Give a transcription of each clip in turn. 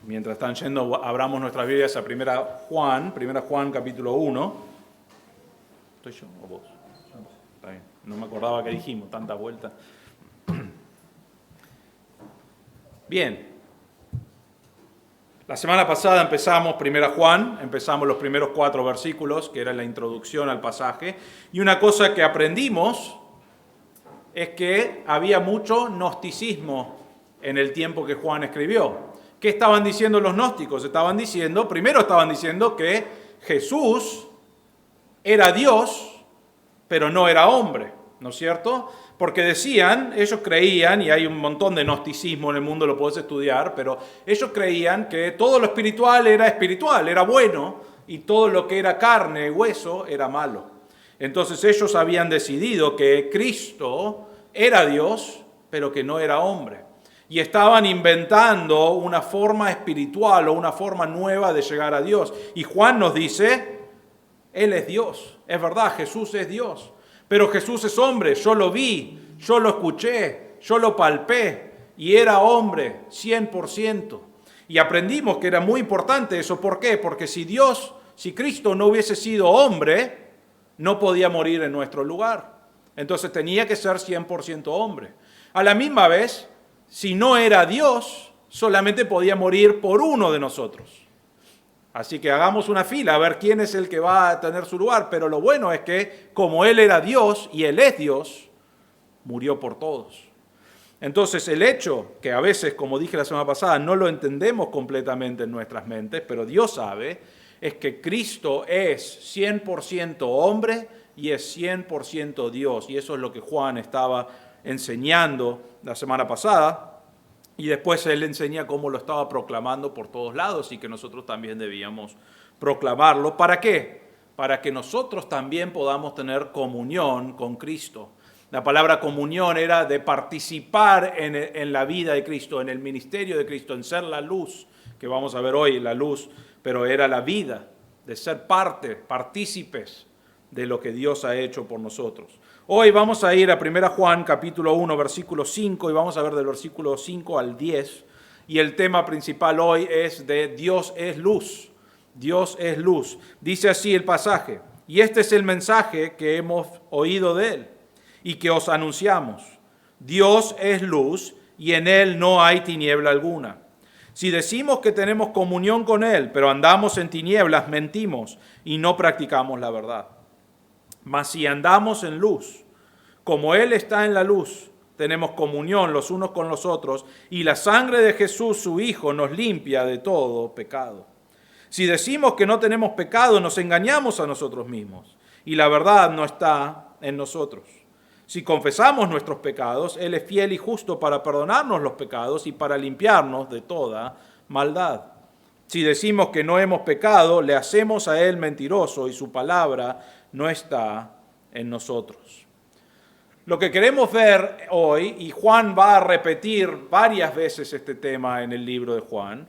Mientras están yendo, abramos nuestras Biblias a Primera Juan capítulo 1. ¿Estoy yo o vos? Está bien. No me acordaba que dijimos, tanta vuelta. Bien. La semana pasada empezamos Primera Juan, empezamos los primeros 4 versículos, que era la introducción al pasaje. Y una cosa que aprendimos es que había mucho gnosticismo en el tiempo que Juan escribió. ¿Qué estaban diciendo los gnósticos? Primero estaban diciendo que Jesús era Dios, pero no era hombre, ¿no es cierto? Porque decían, ellos creían, y hay un montón de gnosticismo en el mundo, lo podés estudiar, pero ellos creían que todo lo espiritual, era bueno, y todo lo que era carne y hueso era malo. Entonces ellos habían decidido que Cristo era Dios, pero que no era hombre. Y estaban inventando una forma espiritual o una forma nueva de llegar a Dios. Y Juan nos dice, Él es Dios. Es verdad, Jesús es Dios. Pero Jesús es hombre. Yo lo vi, yo lo escuché, yo lo palpé. Y era hombre, 100%. Y aprendimos que era muy importante eso. ¿Por qué? Porque si Cristo no hubiese sido hombre, no podía morir en nuestro lugar. Entonces tenía que ser 100% hombre. A la misma vez, si no era Dios, solamente podía morir por uno de nosotros. Así que hagamos una fila a ver quién es el que va a tener su lugar. Pero lo bueno es que como Él era Dios y Él es Dios, murió por todos. Entonces el hecho que a veces, como dije la semana pasada, no lo entendemos completamente en nuestras mentes, pero Dios sabe, es que Cristo es 100% hombre y es 100% Dios. Y eso es lo que Juan estaba enseñando la semana pasada, y después él enseña cómo lo estaba proclamando por todos lados y que nosotros también debíamos proclamarlo. ¿Para qué? Para que nosotros también podamos tener comunión con Cristo. La palabra comunión era de participar en la vida de Cristo, en el ministerio de Cristo, en ser la luz, que vamos a ver hoy, la luz, pero era la vida, de ser partícipes de lo que Dios ha hecho por nosotros. Hoy vamos a ir a 1 Juan capítulo 1, versículo 5, y vamos a ver del versículo 5 al 10. Y el tema principal hoy es de Dios es luz. Dios es luz. Dice así el pasaje, y este es el mensaje que hemos oído de Él y que os anunciamos. Dios es luz y en Él no hay tiniebla alguna. Si decimos que tenemos comunión con Él, pero andamos en tinieblas, mentimos y no practicamos la verdad. Mas si andamos en luz, como Él está en la luz, tenemos comunión los unos con los otros, y la sangre de Jesús, su Hijo, nos limpia de todo pecado. Si decimos que no tenemos pecado, nos engañamos a nosotros mismos, y la verdad no está en nosotros. Si confesamos nuestros pecados, Él es fiel y justo para perdonarnos los pecados y para limpiarnos de toda maldad. Si decimos que no hemos pecado, le hacemos a Él mentiroso y su palabra no está en nosotros. Lo que queremos ver hoy, y Juan va a repetir varias veces este tema en el libro de Juan,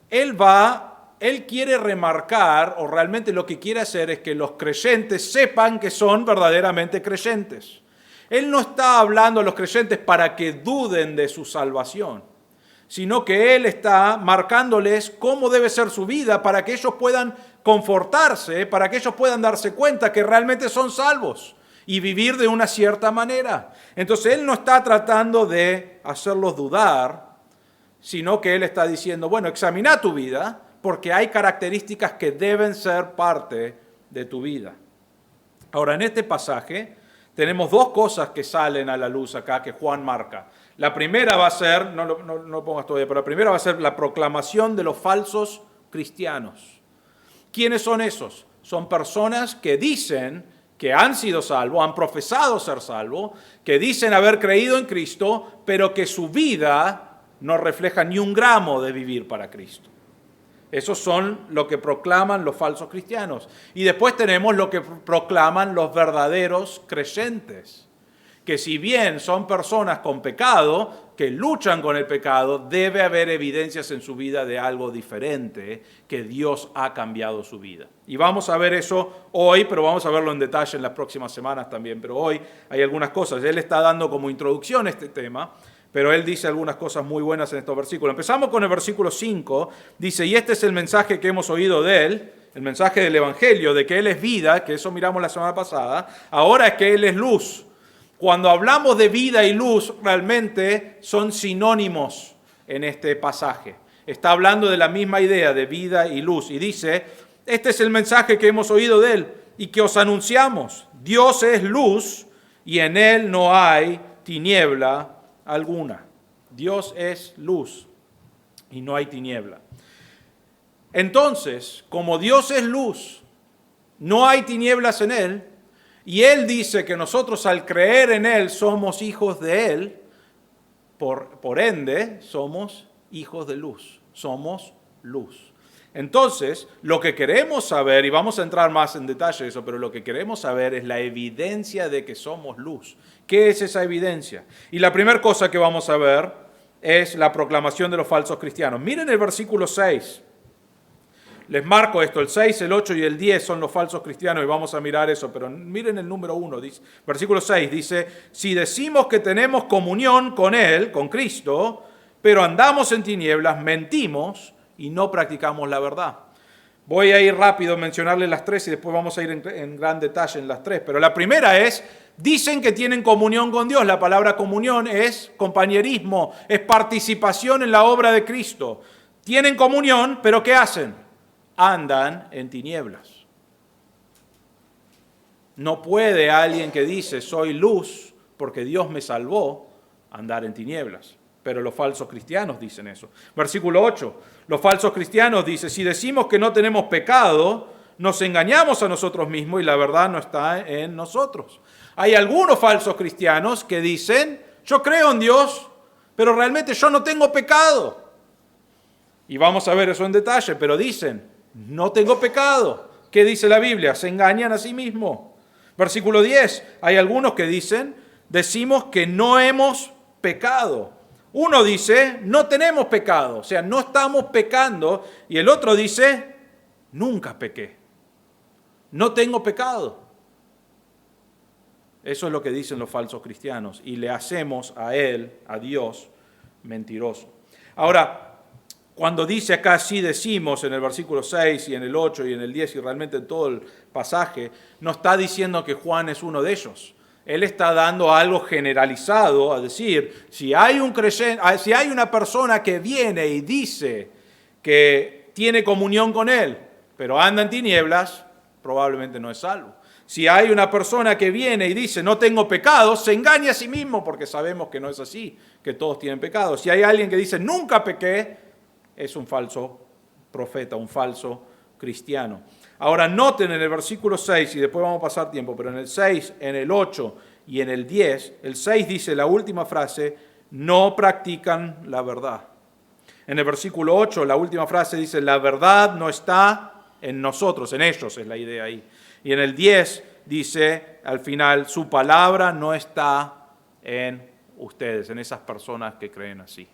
él quiere remarcar, o realmente lo que quiere hacer es que los creyentes sepan que son verdaderamente creyentes. Él no está hablando a los creyentes para que duden de su salvación, sino que Él está marcándoles cómo debe ser su vida para que ellos puedan confortarse, para que ellos puedan darse cuenta que realmente son salvos y vivir de una cierta manera. Entonces Él no está tratando de hacerlos dudar, sino que Él está diciendo, bueno, examina tu vida porque hay características que deben ser parte de tu vida. Ahora, en este pasaje tenemos 2 cosas que salen a la luz acá que Juan marca. La primera va a ser, no lo pongas todavía, pero la primera va a ser la proclamación de los falsos cristianos. ¿Quiénes son esos? Son personas que dicen que han sido salvos, han profesado ser salvos, que dicen haber creído en Cristo, pero que su vida no refleja ni un gramo de vivir para Cristo. Esos son lo que proclaman los falsos cristianos. Y después tenemos lo que proclaman los verdaderos creyentes, que si bien son personas con pecado, que luchan con el pecado, debe haber evidencias en su vida de algo diferente, que Dios ha cambiado su vida. Y vamos a ver eso hoy, pero vamos a verlo en detalle en las próximas semanas también. Pero hoy hay algunas cosas. Él está dando como introducción este tema, pero él dice algunas cosas muy buenas en estos versículos. Empezamos con el versículo 5, dice, y este es el mensaje que hemos oído de él, el mensaje del Evangelio, de que él es vida, que eso miramos la semana pasada, ahora es que él es luz. Cuando hablamos de vida y luz, realmente son sinónimos en este pasaje. Está hablando de la misma idea de vida y luz, y dice, este es el mensaje que hemos oído de él y que os anunciamos. Dios es luz y en él no hay tiniebla alguna. Dios es luz y no hay tiniebla. Entonces, como Dios es luz, no hay tinieblas en él, y él dice que nosotros al creer en él somos hijos de él, por ende somos hijos de luz, somos luz. Entonces, lo que queremos saber, y vamos a entrar más en detalle de eso, pero lo que queremos saber es la evidencia de que somos luz. ¿Qué es esa evidencia? Y la primera cosa que vamos a ver es la proclamación de los falsos cristianos. Miren el versículo 6. Les marco esto, el 6, el 8 y el 10 son los falsos cristianos y vamos a mirar eso, pero miren el número 1, dice, versículo 6 dice, si decimos que tenemos comunión con Él, con Cristo, pero andamos en tinieblas, mentimos y no practicamos la verdad. Voy a ir rápido a mencionarles las tres y después vamos a ir en gran detalle en las tres, pero la primera es, dicen que tienen comunión con Dios. La palabra comunión es compañerismo, es participación en la obra de Cristo. Tienen comunión, pero ¿qué hacen? Andan en tinieblas. No puede alguien que dice soy luz porque Dios me salvó andar en tinieblas. Pero los falsos cristianos dicen eso. Versículo 8. Los falsos cristianos dicen, si decimos que no tenemos pecado, nos engañamos a nosotros mismos y la verdad no está en nosotros. Hay algunos falsos cristianos que dicen, yo creo en Dios, pero realmente yo no tengo pecado. Y vamos a ver eso en detalle, pero dicen, no tengo pecado. ¿Qué dice la Biblia? Se engañan a sí mismos. Versículo 10. Hay algunos que dicen, decimos que no hemos pecado. Uno dice, no tenemos pecado, o sea, no estamos pecando. Y el otro dice, nunca pequé. No tengo pecado. Eso es lo que dicen los falsos cristianos. Y le hacemos a él, a Dios, mentiroso. Ahora, cuando dice acá, sí decimos en el versículo 6 y en el 8 y en el 10 y realmente en todo el pasaje, no está diciendo que Juan es uno de ellos. Él está dando algo generalizado, a decir, si hay una persona que viene y dice que tiene comunión con él, pero anda en tinieblas, probablemente no es salvo. Si hay una persona que viene y dice, no tengo pecado, se engaña a sí mismo porque sabemos que no es así, que todos tienen pecado. Si hay alguien que dice, nunca pequé, es un falso profeta, un falso cristiano. Ahora noten en el versículo 6, y después vamos a pasar tiempo, pero en el 6, en el 8 y en el 10, el 6 dice la última frase, no practican la verdad. En el versículo 8, la última frase dice, la verdad no está en nosotros, en ellos es la idea ahí. Y en el 10 dice, al final, su palabra no está en ustedes, en esas personas que creen así.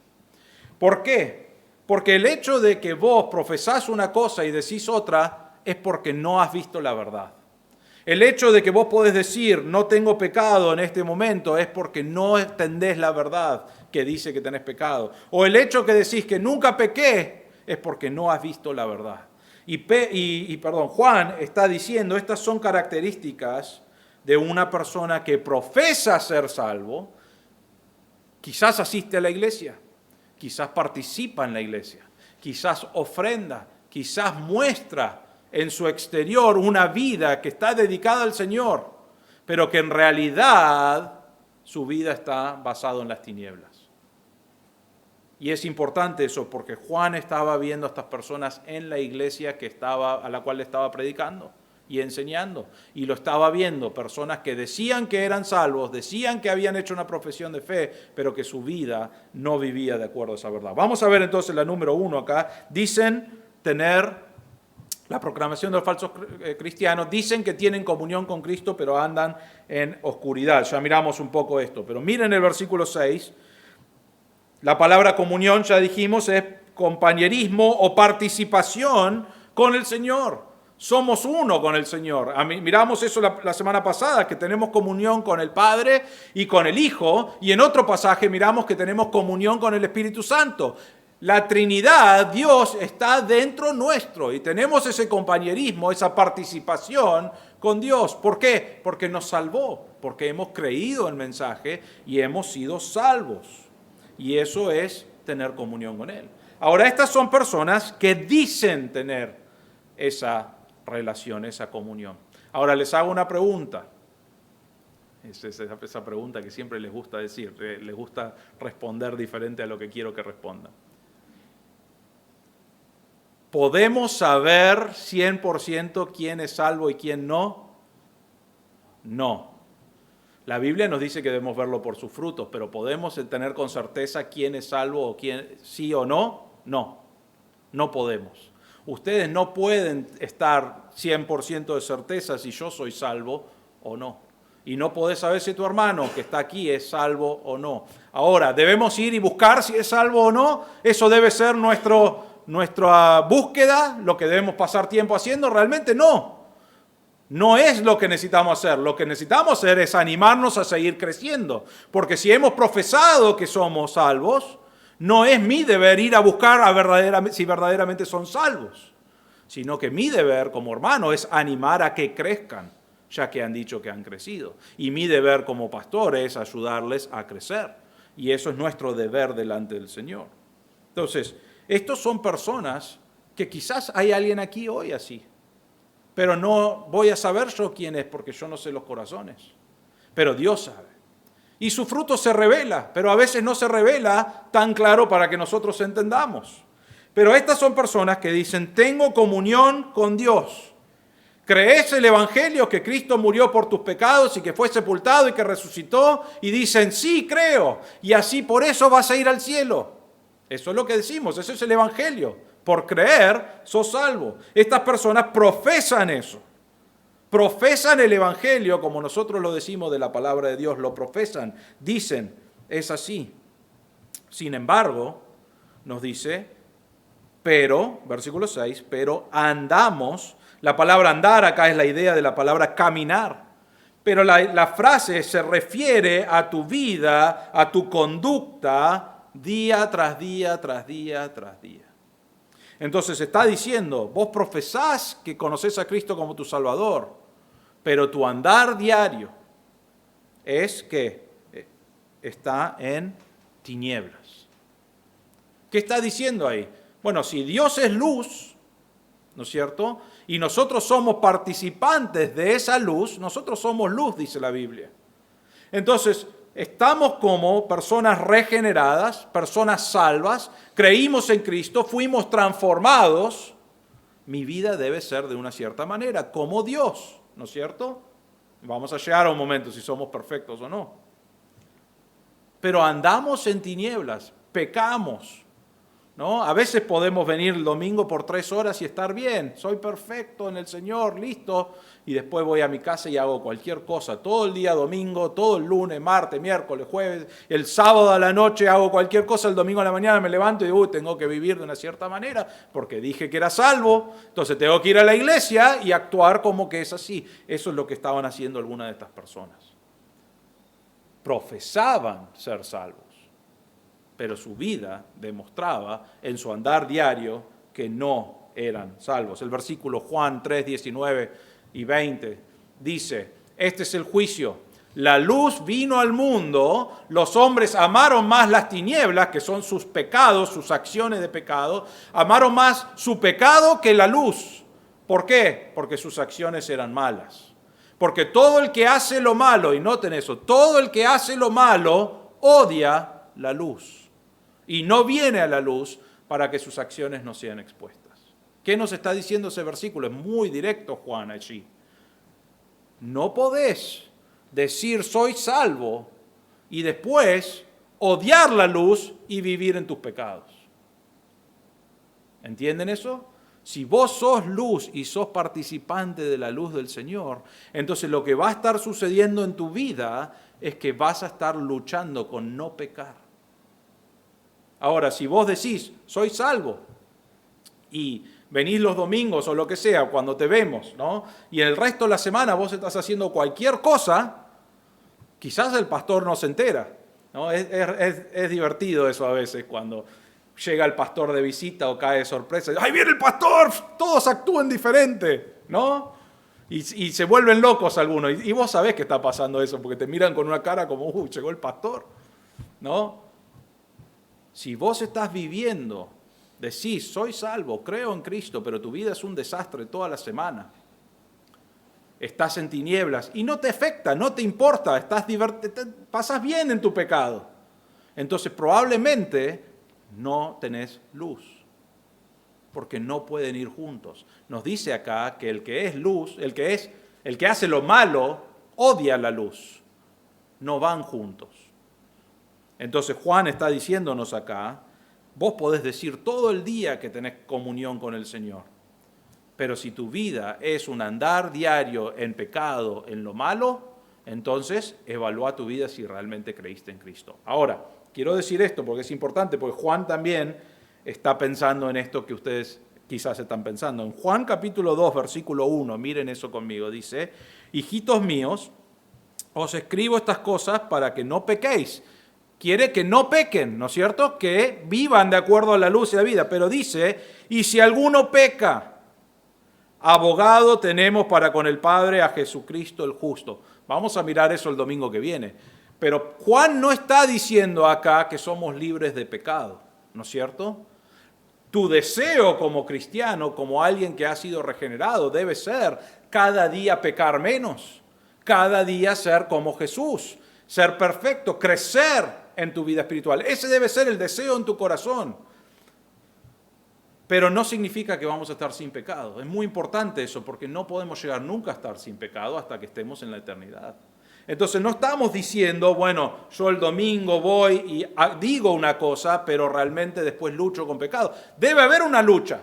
¿Por qué? Porque el hecho de que vos profesás una cosa y decís otra es porque no has visto la verdad. El hecho de que vos podés decir no tengo pecado en este momento es porque no entendés la verdad que dice que tenés pecado. O el hecho que decís que nunca pequé es porque no has visto la verdad. Juan está diciendo estas son características de una persona que profesa ser salvo, quizás asiste a la iglesia, quizás participa en la iglesia, quizás ofrenda, quizás muestra en su exterior una vida que está dedicada al Señor, pero que en realidad su vida está basada en las tinieblas. Y es importante eso porque Juan estaba viendo a estas personas en la iglesia a la cual le estaba predicando y enseñando. Y lo estaba viendo, personas que decían que eran salvos, decían que habían hecho una profesión de fe, pero que su vida no vivía de acuerdo a esa verdad. Vamos a ver entonces la número 1 acá. Dicen tener la proclamación de los falsos cristianos, dicen que tienen comunión con Cristo, pero andan en oscuridad. Ya miramos un poco esto, pero miren el versículo 6. La palabra comunión, ya dijimos, es compañerismo o participación con el Señor. O Somos uno con el Señor. Miramos eso la semana pasada, que tenemos comunión con el Padre y con el Hijo, y en otro pasaje miramos que tenemos comunión con el Espíritu Santo. La Trinidad, Dios, está dentro nuestro y tenemos ese compañerismo, esa participación con Dios. ¿Por qué? Porque nos salvó, porque hemos creído el mensaje y hemos sido salvos. Y eso es tener comunión con Él. Ahora, estas son personas que dicen tener esa relación, esa comunión. Ahora les hago una pregunta. Es esa pregunta que siempre les gusta decir, les gusta responder diferente a lo que quiero que respondan. ¿Podemos saber 100% quién es salvo y quién no? No. La Biblia nos dice que debemos verlo por sus frutos, pero ¿podemos tener con certeza quién es salvo o quién sí o no? No, no podemos. Ustedes no pueden estar 100% de certeza si yo soy salvo o no. Y no podés saber si tu hermano que está aquí es salvo o no. Ahora, ¿debemos ir y buscar si es salvo o no? Eso debe ser nuestra búsqueda, lo que debemos pasar tiempo haciendo. Realmente no. No es lo que necesitamos hacer. Lo que necesitamos hacer es animarnos a seguir creciendo. Porque si hemos profesado que somos salvos, no es mi deber ir a buscar si verdaderamente son salvos, sino que mi deber como hermano es animar a que crezcan, ya que han dicho que han crecido. Y mi deber como pastor es ayudarles a crecer. Y eso es nuestro deber delante del Señor. Entonces, estos son personas que quizás hay alguien aquí hoy así, pero no voy a saber yo quién es porque yo no sé los corazones, pero Dios sabe. Y su fruto se revela, pero a veces no se revela tan claro para que nosotros entendamos. Pero estas son personas que dicen, tengo comunión con Dios. ¿Crees el Evangelio que Cristo murió por tus pecados y que fue sepultado y que resucitó? Y dicen, sí, creo. Y así por eso vas a ir al cielo. Eso es lo que decimos, eso es el Evangelio. Por creer, sos salvo. Estas personas profesan eso. Profesan el Evangelio, como nosotros lo decimos de la palabra de Dios, lo profesan, dicen, es así. Sin embargo, nos dice, pero, versículo 6, pero andamos, la palabra andar acá es la idea de la palabra caminar, pero la frase se refiere a tu vida, a tu conducta, día tras día, tras día, tras día. Entonces está diciendo, vos profesás que conocés a Cristo como tu Salvador, pero tu andar diario es que está en tinieblas. ¿Qué está diciendo ahí? Bueno, si Dios es luz, ¿no es cierto? Y nosotros somos participantes de esa luz, nosotros somos luz, dice la Biblia. Entonces, estamos como personas regeneradas, personas salvas, creímos en Cristo, fuimos transformados. Mi vida debe ser de una cierta manera, como Dios, ¿no es cierto? Vamos a llegar a un momento si somos perfectos o no. Pero andamos en tinieblas, pecamos, ¿no? A veces podemos venir el domingo por 3 horas y estar bien, soy perfecto en el Señor, listo, y después voy a mi casa y hago cualquier cosa, todo el día domingo, todo el lunes, martes, miércoles, jueves, el sábado a la noche hago cualquier cosa, el domingo a la mañana me levanto y digo, tengo que vivir de una cierta manera, porque dije que era salvo, entonces tengo que ir a la iglesia y actuar como que es así. Eso es lo que estaban haciendo algunas de estas personas. Profesaban ser salvos, pero su vida demostraba en su andar diario que no eran salvos. El versículo Juan 3, 19 y 20 dice, este es el juicio. La luz vino al mundo, los hombres amaron más las tinieblas, que son sus pecados, sus acciones de pecado, amaron más su pecado que la luz. ¿Por qué? Porque sus acciones eran malas. Porque todo el que hace lo malo, y noten eso, todo el que hace lo malo odia la luz. Y no viene a la luz para que sus acciones no sean expuestas. ¿Qué nos está diciendo ese versículo? Es muy directo, Juan, allí. No podés decir soy salvo y después odiar la luz y vivir en tus pecados. ¿Entienden eso? Si vos sos luz y sos participante de la luz del Señor, entonces lo que va a estar sucediendo en tu vida es que vas a estar luchando con no pecar. Ahora, si vos decís, soy salvo, y venís los domingos o lo que sea, cuando te vemos, ¿no? Y el resto de la semana vos estás haciendo cualquier cosa, quizás el pastor no se entera, ¿no? Es divertido eso a veces cuando llega el pastor de visita o cae de sorpresa. ¡Ahí viene el pastor! Todos actúan diferente, ¿no? Y se vuelven locos algunos. Y vos sabés que está pasando eso, porque te miran con una cara como, llegó el pastor, ¿no? Si vos estás viviendo, decís, soy salvo, creo en Cristo, pero tu vida es un desastre toda la semana. Estás en tinieblas y no te afecta, no te importa, pasas bien en tu pecado. Entonces probablemente no tenés luz, porque no pueden ir juntos. Nos dice acá que el que es luz, el que hace lo malo, odia la luz. No van juntos. Entonces Juan está diciéndonos acá, vos podés decir todo el día que tenés comunión con el Señor, pero si tu vida es un andar diario en pecado, en lo malo, entonces evalúa tu vida si realmente creíste en Cristo. Ahora, quiero decir esto porque es importante, porque Juan también está pensando en esto que ustedes quizás están pensando. En Juan capítulo 2, versículo 1, miren eso conmigo, dice, hijitos míos, os escribo estas cosas para que no pequéis. Quiere que no pequen, ¿no es cierto? Que vivan de acuerdo a la luz y la vida. Pero dice, y si alguno peca, abogado tenemos para con el Padre a Jesucristo el justo. Vamos a mirar eso el domingo que viene. Pero Juan no está diciendo acá que somos libres de pecado, ¿no es cierto? Tu deseo como cristiano, como alguien que ha sido regenerado, debe ser cada día pecar menos, cada día ser como Jesús, ser perfecto, crecer en tu vida espiritual. Ese debe ser el deseo en tu corazón. Pero no significa que vamos a estar sin pecado. Es muy importante eso, porque no podemos llegar nunca a estar sin pecado hasta que estemos en la eternidad. Entonces no estamos diciendo, bueno, yo el domingo voy y digo una cosa, pero realmente después lucho con pecado. Debe haber una lucha.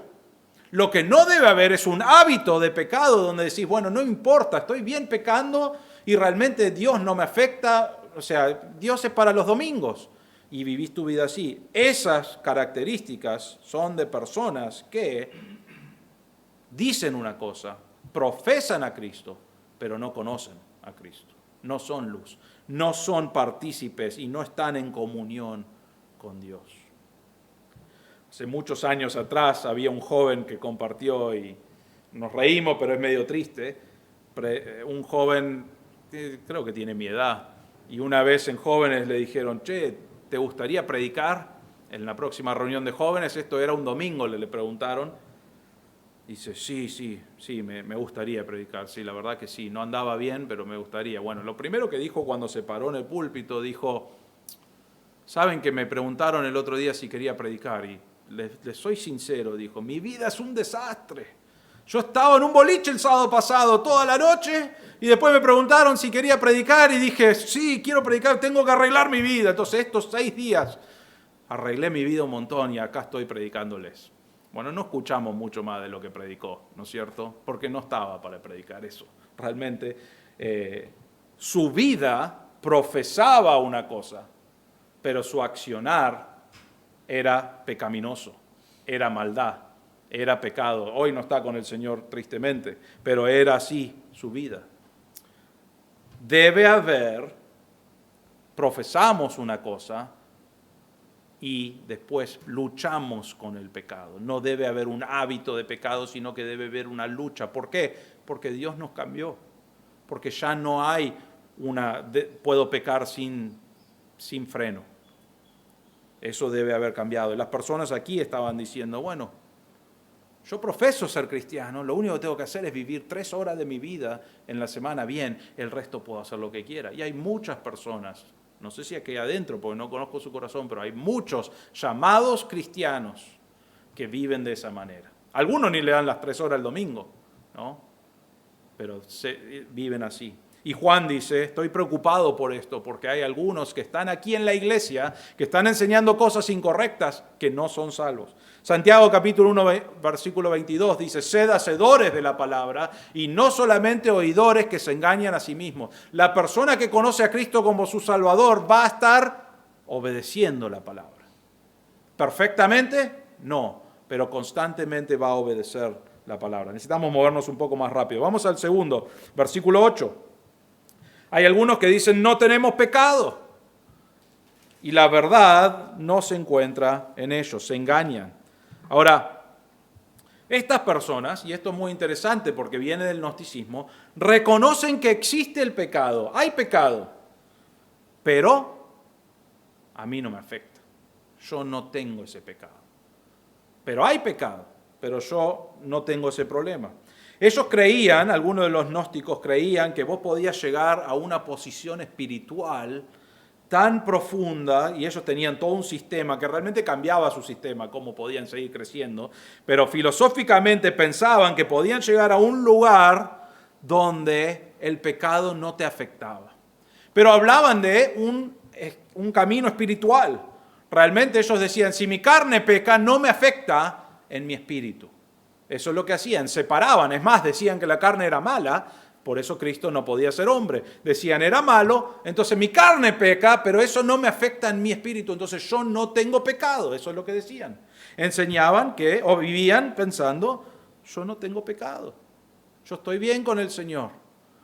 Lo que no debe haber es un hábito de pecado donde decís, bueno, no importa, estoy bien pecando y realmente Dios no me afecta. O sea, Dios es para los domingos y vivís tu vida así. Esas características son de personas que dicen una cosa, profesan a Cristo, pero no conocen a Cristo. No son luz, no son partícipes y no están en comunión con Dios. Hace muchos años atrás había un joven que compartió, y nos reímos, pero es medio triste, un joven, creo que tiene mi edad, y una vez en jóvenes le dijeron, che, ¿te gustaría predicar en la próxima reunión de jóvenes? Esto era un domingo, le preguntaron. Dice, sí, me gustaría predicar, sí, la verdad que sí, no andaba bien, pero me gustaría. Bueno, lo primero que dijo cuando se paró en el púlpito, dijo, saben que me preguntaron el otro día si quería predicar, y les soy sincero, dijo, mi vida es un desastre. Yo estaba en un boliche el sábado pasado toda la noche y después me preguntaron si quería predicar y dije, sí, quiero predicar, tengo que arreglar mi vida. Entonces estos 6 días arreglé mi vida un montón y acá estoy predicándoles. Bueno, no escuchamos mucho más de lo que predicó, ¿no es cierto? Porque no estaba para predicar eso. Realmente su vida profesaba una cosa, pero su accionar era pecaminoso, era maldad. Era pecado. Hoy no está con el Señor tristemente, pero era así su vida. Debe haber, profesamos una cosa y después luchamos con el pecado. No debe haber un hábito de pecado, sino que debe haber una lucha. ¿Por qué? Porque Dios nos cambió. Porque ya no hay puedo pecar sin freno. Eso debe haber cambiado. Y las personas aquí estaban diciendo, bueno, yo profeso ser cristiano, lo único que tengo que hacer es vivir 3 horas de mi vida en la semana bien, el resto puedo hacer lo que quiera. Y hay muchas personas, no sé si aquí adentro, porque no conozco su corazón, pero hay muchos llamados cristianos que viven de esa manera. Algunos ni le dan las 3 horas el domingo, ¿no? Pero viven así. Y Juan dice, estoy preocupado por esto, porque hay algunos que están aquí en la iglesia, que están enseñando cosas incorrectas, que no son salvos. Santiago capítulo 1, versículo 22 dice, sed hacedores de la palabra y no solamente oidores que se engañan a sí mismos. La persona que conoce a Cristo como su Salvador va a estar obedeciendo la palabra. ¿Perfectamente? No, pero constantemente va a obedecer la palabra. Necesitamos movernos un poco más rápido. Vamos al segundo, versículo 8. Hay algunos que dicen, no tenemos pecado. Y la verdad no se encuentra en ellos, se engañan. Ahora, estas personas, y esto es muy interesante porque viene del gnosticismo, reconocen que existe el pecado, hay pecado, pero a mí no me afecta. Yo no tengo ese pecado. Pero hay pecado, pero yo no tengo ese problema. Ellos creían, algunos de los gnósticos creían que vos podías llegar a una posición espiritual tan profunda, y ellos tenían todo un sistema que realmente cambiaba su sistema, cómo podían seguir creciendo, pero filosóficamente pensaban que podían llegar a un lugar donde el pecado no te afectaba. Pero hablaban de un camino espiritual. Realmente ellos decían, si mi carne peca, no me afecta en mi espíritu. Eso es lo que hacían, separaban. Es más, decían que la carne era mala, por eso Cristo no podía ser hombre. Decían, era malo, entonces mi carne peca, pero eso no me afecta en mi espíritu, entonces yo no tengo pecado. Eso es lo que decían. Enseñaban que, o vivían pensando, yo no tengo pecado. Yo estoy bien con el Señor.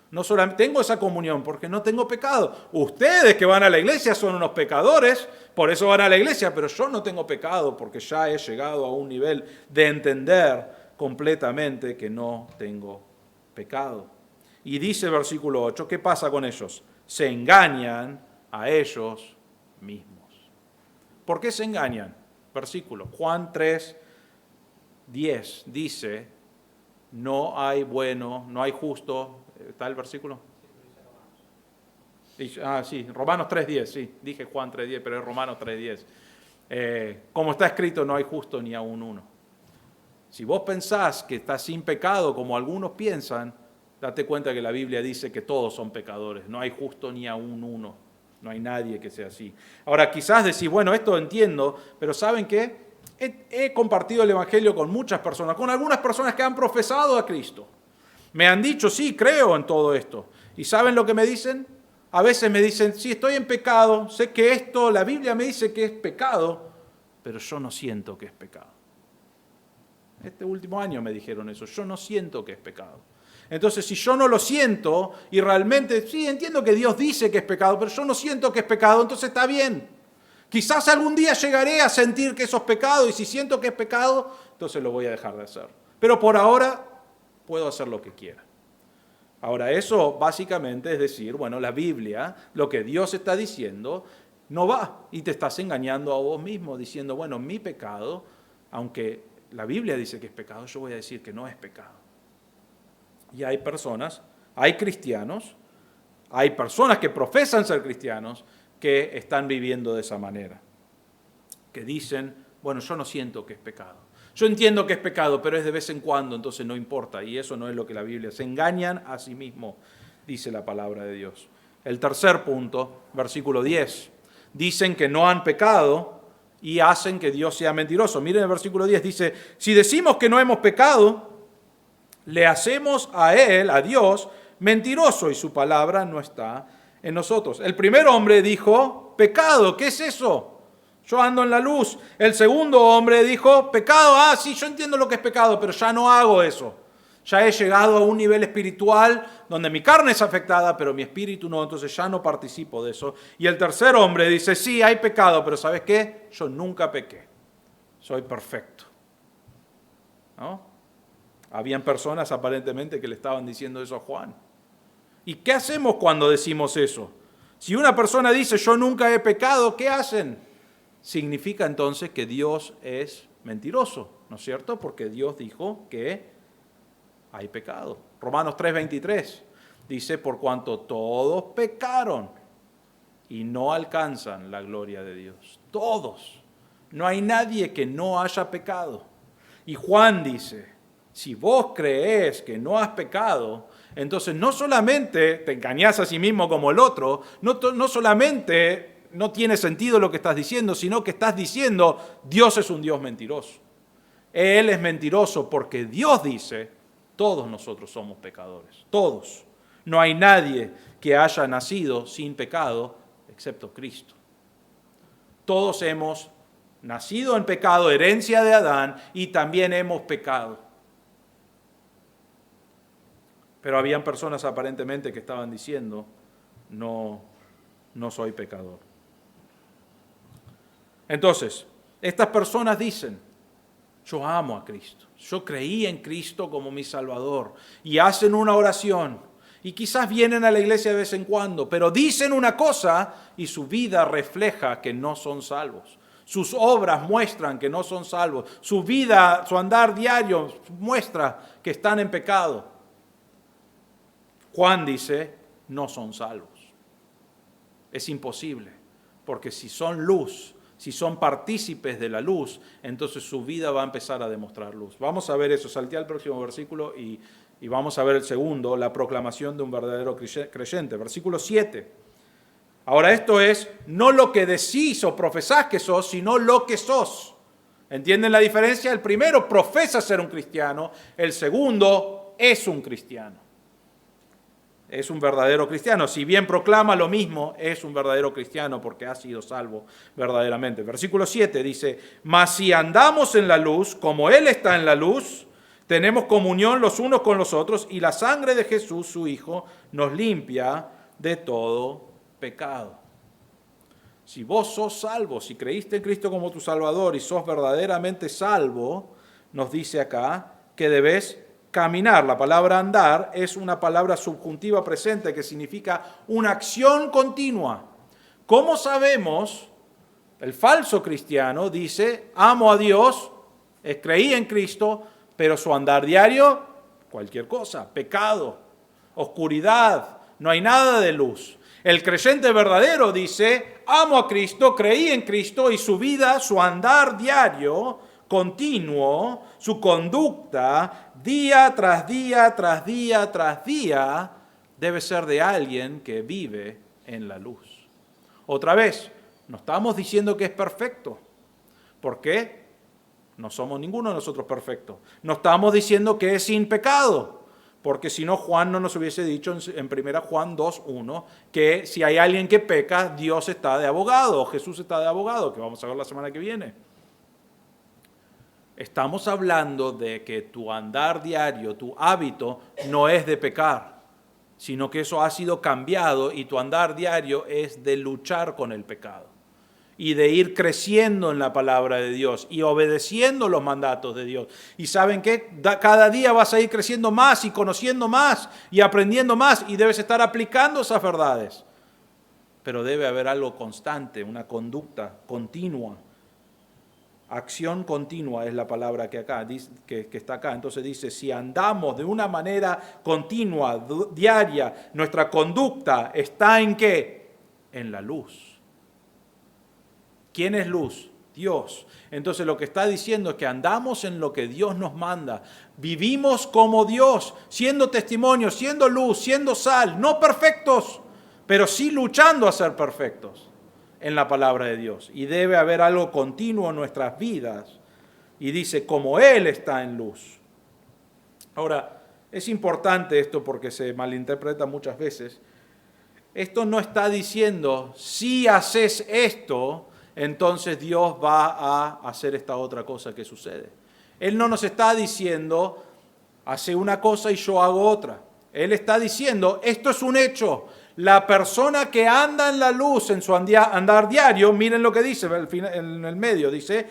No solamente tengo esa comunión porque no tengo pecado. Ustedes que van a la iglesia son unos pecadores, por eso van a la iglesia, pero yo no tengo pecado porque ya he llegado a un nivel de entender completamente que no tengo pecado. Y dice el versículo 8, ¿qué pasa con ellos? Se engañan a ellos mismos. ¿Por qué se engañan? Versículo, Juan 3, 10 dice, no hay bueno, no hay justo. ¿Está el versículo? Sí, Romanos 3.10, sí, dije Juan 3.10, pero es Romanos 3.10. Como está escrito, no hay justo ni aun uno. Si vos pensás que estás sin pecado, como algunos piensan, date cuenta que la Biblia dice que todos son pecadores, no hay justo ni aun uno, no hay nadie que sea así. Ahora quizás decís, bueno, esto entiendo, pero ¿saben qué? He compartido el Evangelio con muchas personas, con algunas personas que han profesado a Cristo. Me han dicho, sí, creo en todo esto. ¿Y saben lo que me dicen? A veces me dicen, sí, estoy en pecado, sé que esto, la Biblia me dice que es pecado, pero yo no siento que es pecado. Este último año me dijeron eso, yo no siento que es pecado. Entonces, si yo no lo siento y realmente, sí, entiendo que Dios dice que es pecado, pero yo no siento que es pecado, entonces está bien. Quizás algún día llegaré a sentir que eso es pecado y si siento que es pecado, entonces lo voy a dejar de hacer. Pero por ahora puedo hacer lo que quiera. Ahora, eso básicamente es decir, bueno, la Biblia, lo que Dios está diciendo, no va y te estás engañando a vos mismo diciendo, bueno, mi pecado, aunque la Biblia dice que es pecado, yo voy a decir que no es pecado. Y hay personas, hay cristianos, hay personas que profesan ser cristianos que están viviendo de esa manera. Que dicen, bueno, yo no siento que es pecado. Yo entiendo que es pecado, pero es de vez en cuando, entonces no importa. Y eso no es lo que la Biblia. Se engañan a sí mismos, dice la palabra de Dios. El tercer punto, versículo 10. Dicen que no han pecado y hacen que Dios sea mentiroso. Miren el versículo 10, dice, si decimos que no hemos pecado, le hacemos a Él, a Dios, mentiroso y su palabra no está en nosotros. El primer hombre dijo, pecado, ¿qué es eso? Yo ando en la luz. El segundo hombre dijo, pecado, sí, yo entiendo lo que es pecado, pero ya no hago eso. Ya he llegado a un nivel espiritual donde mi carne es afectada, pero mi espíritu no, entonces ya no participo de eso. Y el tercer hombre dice, sí, hay pecado, pero ¿sabes qué? Yo nunca pequé. Soy perfecto. ¿No? Habían personas aparentemente que le estaban diciendo eso a Juan. ¿Y qué hacemos cuando decimos eso? Si una persona dice, yo nunca he pecado, ¿qué hacen? Significa entonces que Dios es mentiroso, ¿no es cierto? Porque Dios dijo que hay pecado. Romanos 3:23 dice, por cuanto todos pecaron y no alcanzan la gloria de Dios. Todos. No hay nadie que no haya pecado. Y Juan dice, si vos creés que no has pecado, entonces no solamente te engañás a sí mismo como el otro, no solamente no tiene sentido lo que estás diciendo, sino que estás diciendo, Dios es un Dios mentiroso. Él es mentiroso porque Dios dice, todos nosotros somos pecadores, todos. No hay nadie que haya nacido sin pecado, excepto Cristo. Todos hemos nacido en pecado, herencia de Adán, y también hemos pecado. Pero habían personas aparentemente que estaban diciendo, no soy pecador. Entonces, estas personas dicen, yo amo a Cristo, yo creí en Cristo como mi Salvador, y hacen una oración, y quizás vienen a la iglesia de vez en cuando, pero dicen una cosa y su vida refleja que no son salvos. Sus obras muestran que no son salvos. Su vida, su andar diario muestra que están en pecado. Juan dice, no son salvos. Es imposible, porque si son luz, si son partícipes de la luz, entonces su vida va a empezar a demostrar luz. Vamos a ver eso, salté al próximo versículo y vamos a ver el segundo, la proclamación de un verdadero creyente. Versículo 7. Ahora esto es no lo que decís o profesás que sos, sino lo que sos. ¿Entienden la diferencia? El primero profesa ser un cristiano, el segundo es un cristiano. Es un verdadero cristiano. Si bien proclama lo mismo, es un verdadero cristiano porque ha sido salvo verdaderamente. Versículo 7 dice, mas si andamos en la luz, como Él está en la luz, tenemos comunión los unos con los otros y la sangre de Jesús, su Hijo, nos limpia de todo pecado. Si vos sos salvo, si creíste en Cristo como tu Salvador y sos verdaderamente salvo, nos dice acá que debes caminar. La palabra andar es una palabra subjuntiva presente que significa una acción continua. ¿Cómo sabemos? El falso cristiano dice, amo a Dios, creí en Cristo, pero su andar diario, cualquier cosa, pecado, oscuridad, no hay nada de luz. El creyente verdadero dice, amo a Cristo, creí en Cristo y su vida, su andar diario, continuo, su conducta, día tras día, tras día, tras día, debe ser de alguien que vive en la luz. Otra vez, no estamos diciendo que es perfecto. ¿Por qué? No somos ninguno de nosotros perfectos. No estamos diciendo que es sin pecado, porque si no Juan no nos hubiese dicho en 1 Juan 2:1 que si hay alguien que peca, Dios está de abogado, o Jesús está de abogado, que vamos a ver la semana que viene. Estamos hablando de que tu andar diario, tu hábito, no es de pecar, sino que eso ha sido cambiado y tu andar diario es de luchar con el pecado y de ir creciendo en la palabra de Dios y obedeciendo los mandatos de Dios. ¿Y saben qué? Cada día vas a ir creciendo más y conociendo más y aprendiendo más y debes estar aplicando esas verdades. Pero debe haber algo constante, una conducta continua. Acción continua es la palabra que está acá. Entonces dice, si andamos de una manera continua, diaria, nuestra conducta está ¿en qué? En la luz. ¿Quién es luz? Dios. Entonces lo que está diciendo es que andamos en lo que Dios nos manda. Vivimos como Dios, siendo testimonio, siendo luz, siendo sal, no perfectos, pero sí luchando a ser perfectos en la palabra de Dios. Y debe haber algo continuo en nuestras vidas. Y dice, como Él está en luz. Ahora, es importante esto porque se malinterpreta muchas veces. Esto no está diciendo, si haces esto, entonces Dios va a hacer esta otra cosa que sucede. Él no nos está diciendo, hace una cosa y yo hago otra. Él está diciendo, esto es un hecho. La persona que anda en la luz en su andar diario, miren lo que dice en el medio, dice,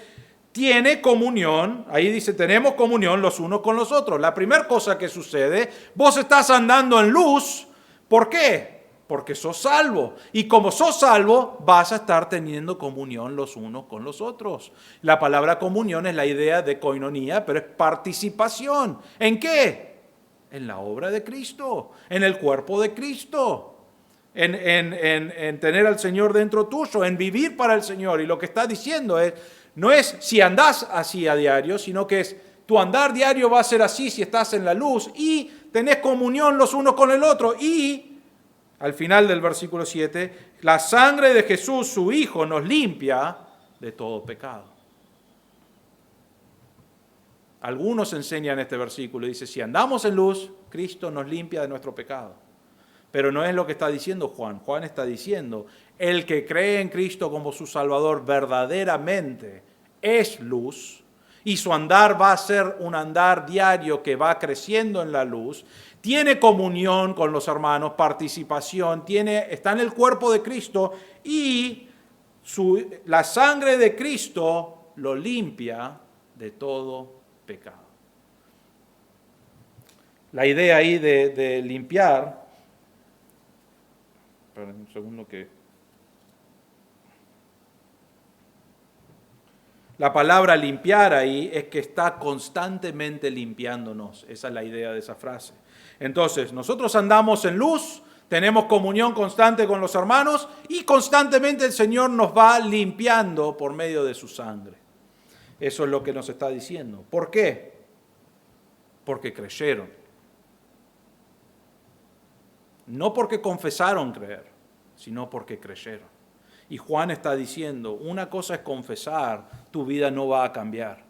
tiene comunión, ahí dice, tenemos comunión los unos con los otros. La primera cosa que sucede, vos estás andando en luz, ¿por qué? Porque sos salvo. Y como sos salvo, vas a estar teniendo comunión los unos con los otros. La palabra comunión es la idea de koinonía, pero es participación. ¿En qué? En la obra de Cristo, en el cuerpo de Cristo. En tener al Señor dentro tuyo, en vivir para el Señor. Y lo que está diciendo no es si andás así a diario, sino que es tu andar diario va a ser así si estás en la luz y tenés comunión los unos con el otro. Y al final del versículo 7, la sangre de Jesús, su Hijo, nos limpia de todo pecado. Algunos enseñan este versículo y dice, si andamos en luz, Cristo nos limpia de nuestro pecado. Pero no es lo que está diciendo Juan. Juan está diciendo, el que cree en Cristo como su Salvador verdaderamente, es luz y su andar va a ser un andar diario que va creciendo en la luz, tiene comunión con los hermanos, participación, está en el cuerpo de Cristo y la sangre de Cristo lo limpia de todo pecado. La idea ahí de limpiar, esperen un segundo que... La palabra limpiar ahí es que está constantemente limpiándonos. Esa es la idea de esa frase. Entonces, nosotros andamos en luz, tenemos comunión constante con los hermanos y constantemente el Señor nos va limpiando por medio de su sangre. Eso es lo que nos está diciendo. ¿Por qué? Porque creyeron. No porque confesaron creer, sino porque creyeron. Y Juan está diciendo, una cosa es confesar, tu vida no va a cambiar.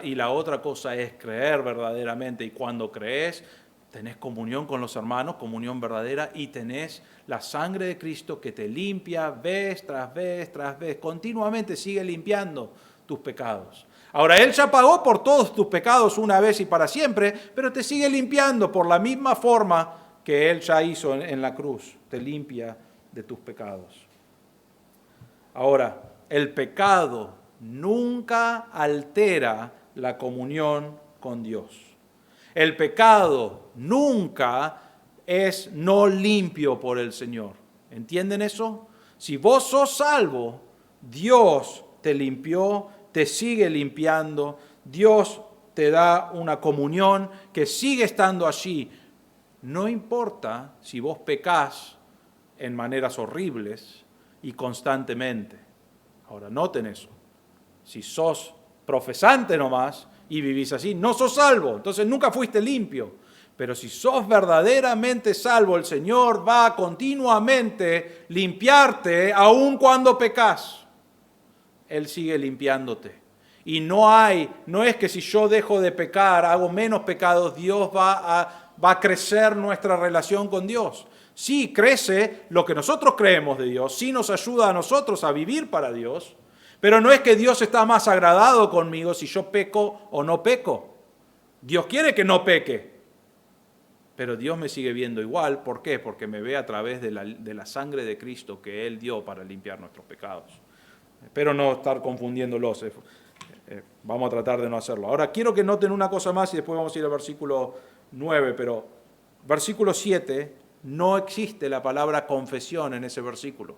Y la otra cosa es creer verdaderamente. Y cuando crees, tenés comunión con los hermanos, comunión verdadera, y tenés la sangre de Cristo que te limpia vez tras vez tras vez. Continuamente sigue limpiando tus pecados. Ahora, Él ya pagó por todos tus pecados una vez y para siempre, pero te sigue limpiando por la misma forma que Él ya hizo en la cruz. Te limpia de tus pecados. Ahora, el pecado nunca altera la comunión con Dios. El pecado nunca es no limpio por el Señor. ¿Entienden eso? Si vos sos salvo, Dios te limpió, te sigue limpiando, Dios te da una comunión que sigue estando allí. No importa si vos pecás en maneras horribles y constantemente. Ahora, noten eso. Si sos profesante nomás y vivís así, no sos salvo, entonces nunca fuiste limpio. Pero si sos verdaderamente salvo, el Señor va a continuamente limpiarte aun cuando pecas. Él sigue limpiándote. Y no es que si yo dejo de pecar, hago menos pecados, Dios va a crecer nuestra relación con Dios. Sí, crece lo que nosotros creemos de Dios, sí nos ayuda a nosotros a vivir para Dios, pero no es que Dios está más agradado conmigo si yo peco o no peco. Dios quiere que no peque, pero Dios me sigue viendo igual. ¿Por qué? Porque me ve a través de la sangre de Cristo que Él dio para limpiar nuestros pecados. Espero no estar confundiéndolos. Vamos a tratar de no hacerlo. Ahora quiero que noten una cosa más y después vamos a ir al versículo 9, pero versículo 7, no existe la palabra confesión en ese versículo.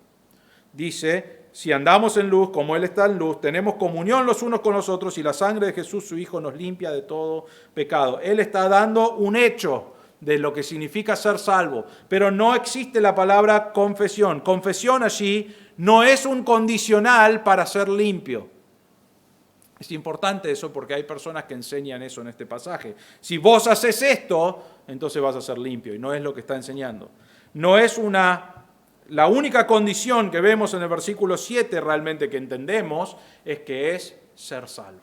Dice, si andamos en luz como Él está en luz, tenemos comunión los unos con los otros y la sangre de Jesús, su Hijo, nos limpia de todo pecado. Él está dando un hecho de lo que significa ser salvo, pero no existe la palabra confesión. Confesión allí no es un condicional para ser limpio. Es importante eso porque hay personas que enseñan eso en este pasaje. Si vos haces esto, entonces vas a ser limpio, y no es lo que está enseñando. No es la única condición que vemos en el versículo 7 realmente que entendemos es que es ser salvo.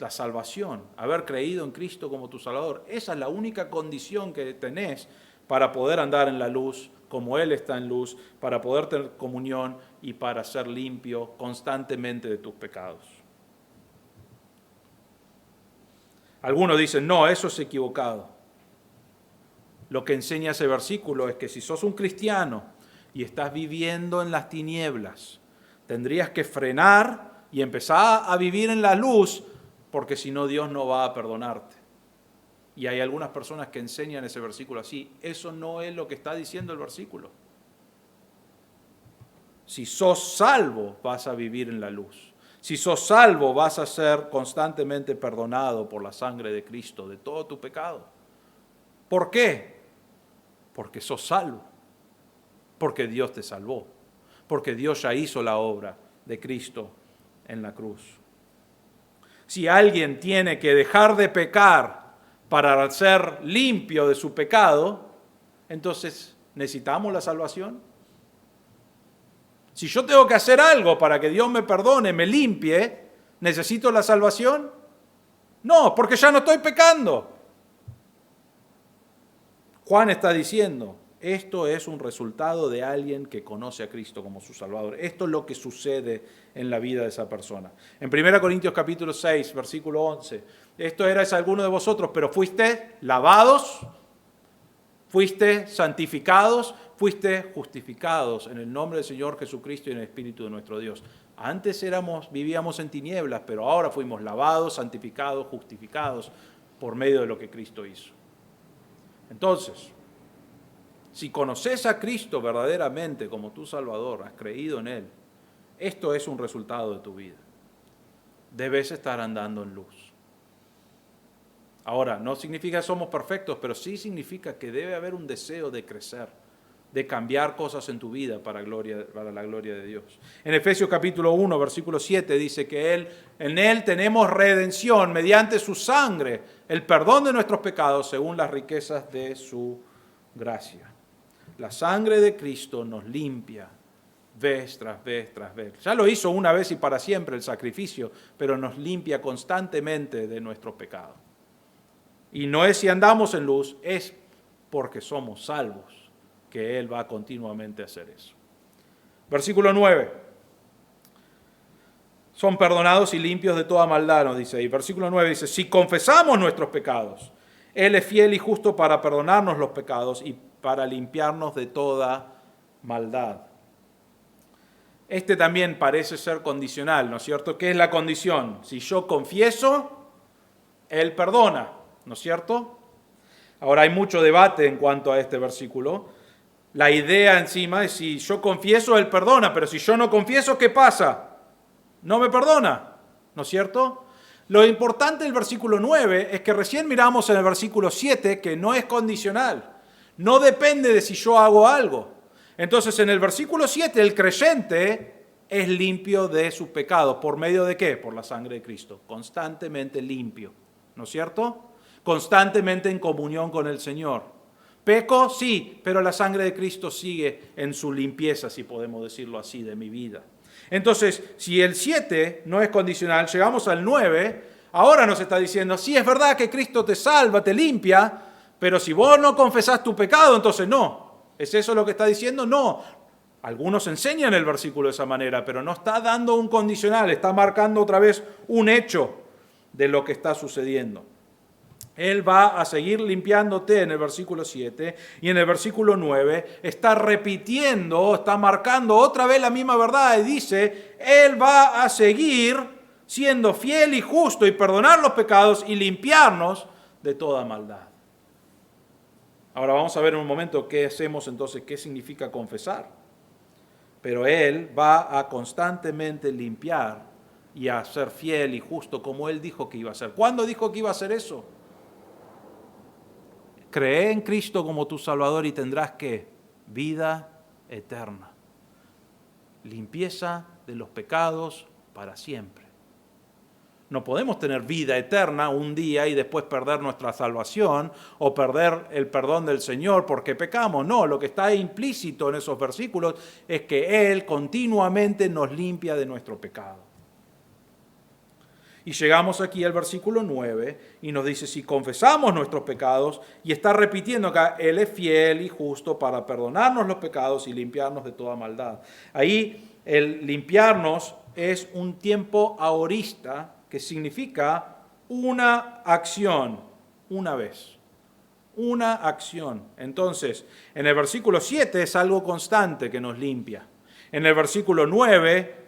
La salvación, haber creído en Cristo como tu Salvador, esa es la única condición que tenés para poder andar en la luz como Él está en luz, para poder tener comunión y para ser limpio constantemente de tus pecados. Algunos dicen, no, eso es equivocado. Lo que enseña ese versículo es que si sos un cristiano y estás viviendo en las tinieblas, tendrías que frenar y empezar a vivir en la luz, porque si no Dios no va a perdonarte. Y hay algunas personas que enseñan ese versículo así. Eso no es lo que está diciendo el versículo. Si sos salvo, vas a vivir en la luz. Si sos salvo, vas a ser constantemente perdonado por la sangre de Cristo de todo tu pecado. ¿Por qué? Porque sos salvo. Porque Dios te salvó. Porque Dios ya hizo la obra de Cristo en la cruz. Si alguien tiene que dejar de pecar para ser limpio de su pecado, entonces ¿necesitamos la salvación? Si yo tengo que hacer algo para que Dios me perdone, me limpie, ¿necesito la salvación? No, porque ya no estoy pecando. Juan está diciendo, Esto es un resultado de alguien que conoce a Cristo como su Salvador. Esto es lo que sucede en la vida de esa persona. En 1 Corintios capítulo 6, versículo 11, esto erais alguno de vosotros, pero fuiste lavados, fuiste santificados, fuiste justificados en el nombre del Señor Jesucristo y en el Espíritu de nuestro Dios. Antes vivíamos en tinieblas, pero ahora fuimos lavados, santificados, justificados por medio de lo que Cristo hizo. Entonces, si conoces a Cristo verdaderamente como tu Salvador, has creído en Él, esto es un resultado de tu vida. Debes estar andando en luz. Ahora, no significa que somos perfectos, pero sí significa que debe haber un deseo de crecer, de cambiar cosas en tu vida para la gloria de Dios. En Efesios capítulo 1, versículo 7 dice que en Él tenemos redención mediante su sangre, el perdón de nuestros pecados según las riquezas de su gracia. La sangre de Cristo nos limpia vez tras vez tras vez. Ya lo hizo una vez y para siempre el sacrificio, pero nos limpia constantemente de nuestros pecados. Y no es si andamos en luz, es porque somos salvos que Él va continuamente a hacer eso. Versículo 9. Son perdonados y limpios de toda maldad, nos dice ahí. Versículo 9 dice, si confesamos nuestros pecados, Él es fiel y justo para perdonarnos los pecados y para limpiarnos de toda maldad. Este también parece ser condicional, ¿no es cierto? ¿Qué es la condición? Si yo confieso, Él perdona, ¿no es cierto? Ahora hay mucho debate en cuanto a este versículo. La idea encima es si yo confieso, Él perdona, pero si yo no confieso, ¿qué pasa? No me perdona, ¿no es cierto? Lo importante del versículo 9 es que recién miramos en el versículo 7 que no es condicional. No depende de si yo hago algo. Entonces, en el versículo 7, el creyente es limpio de sus pecados. ¿Por medio de qué? Por la sangre de Cristo. Constantemente limpio, ¿no es cierto? Constantemente en comunión con el Señor. Peco, sí, pero la sangre de Cristo sigue en su limpieza, si podemos decirlo así, de mi vida. Entonces, si el 7 no es condicional, llegamos al 9, ahora nos está diciendo, sí, es verdad que Cristo te salva, te limpia, pero si vos no confesás tu pecado, entonces no. ¿Es eso lo que está diciendo? No. Algunos enseñan el versículo de esa manera, pero no está dando un condicional, está marcando otra vez un hecho de lo que está sucediendo. Él va a seguir limpiándote en el versículo 7 y en el versículo 9 está repitiendo, está marcando otra vez la misma verdad y dice, Él va a seguir siendo fiel y justo y perdonar los pecados y limpiarnos de toda maldad. Ahora vamos a ver en un momento qué hacemos entonces, qué significa confesar. Pero Él va a constantemente limpiar y a ser fiel y justo como Él dijo que iba a ser. ¿Cuándo dijo que iba a hacer eso? Cree en Cristo como tu Salvador y tendrás ¿qué? Vida eterna. Limpieza de los pecados para siempre. No podemos tener vida eterna un día y después perder nuestra salvación o perder el perdón del Señor porque pecamos. No, lo que está implícito en esos versículos es que Él continuamente nos limpia de nuestro pecado. Y llegamos aquí al versículo 9 y nos dice, si confesamos nuestros pecados, y está repitiendo acá, Él es fiel y justo para perdonarnos los pecados y limpiarnos de toda maldad. Ahí el limpiarnos es un tiempo aorista, que significa una acción, una vez. Una acción. Entonces, en el versículo 7 es algo constante que nos limpia. En el versículo 9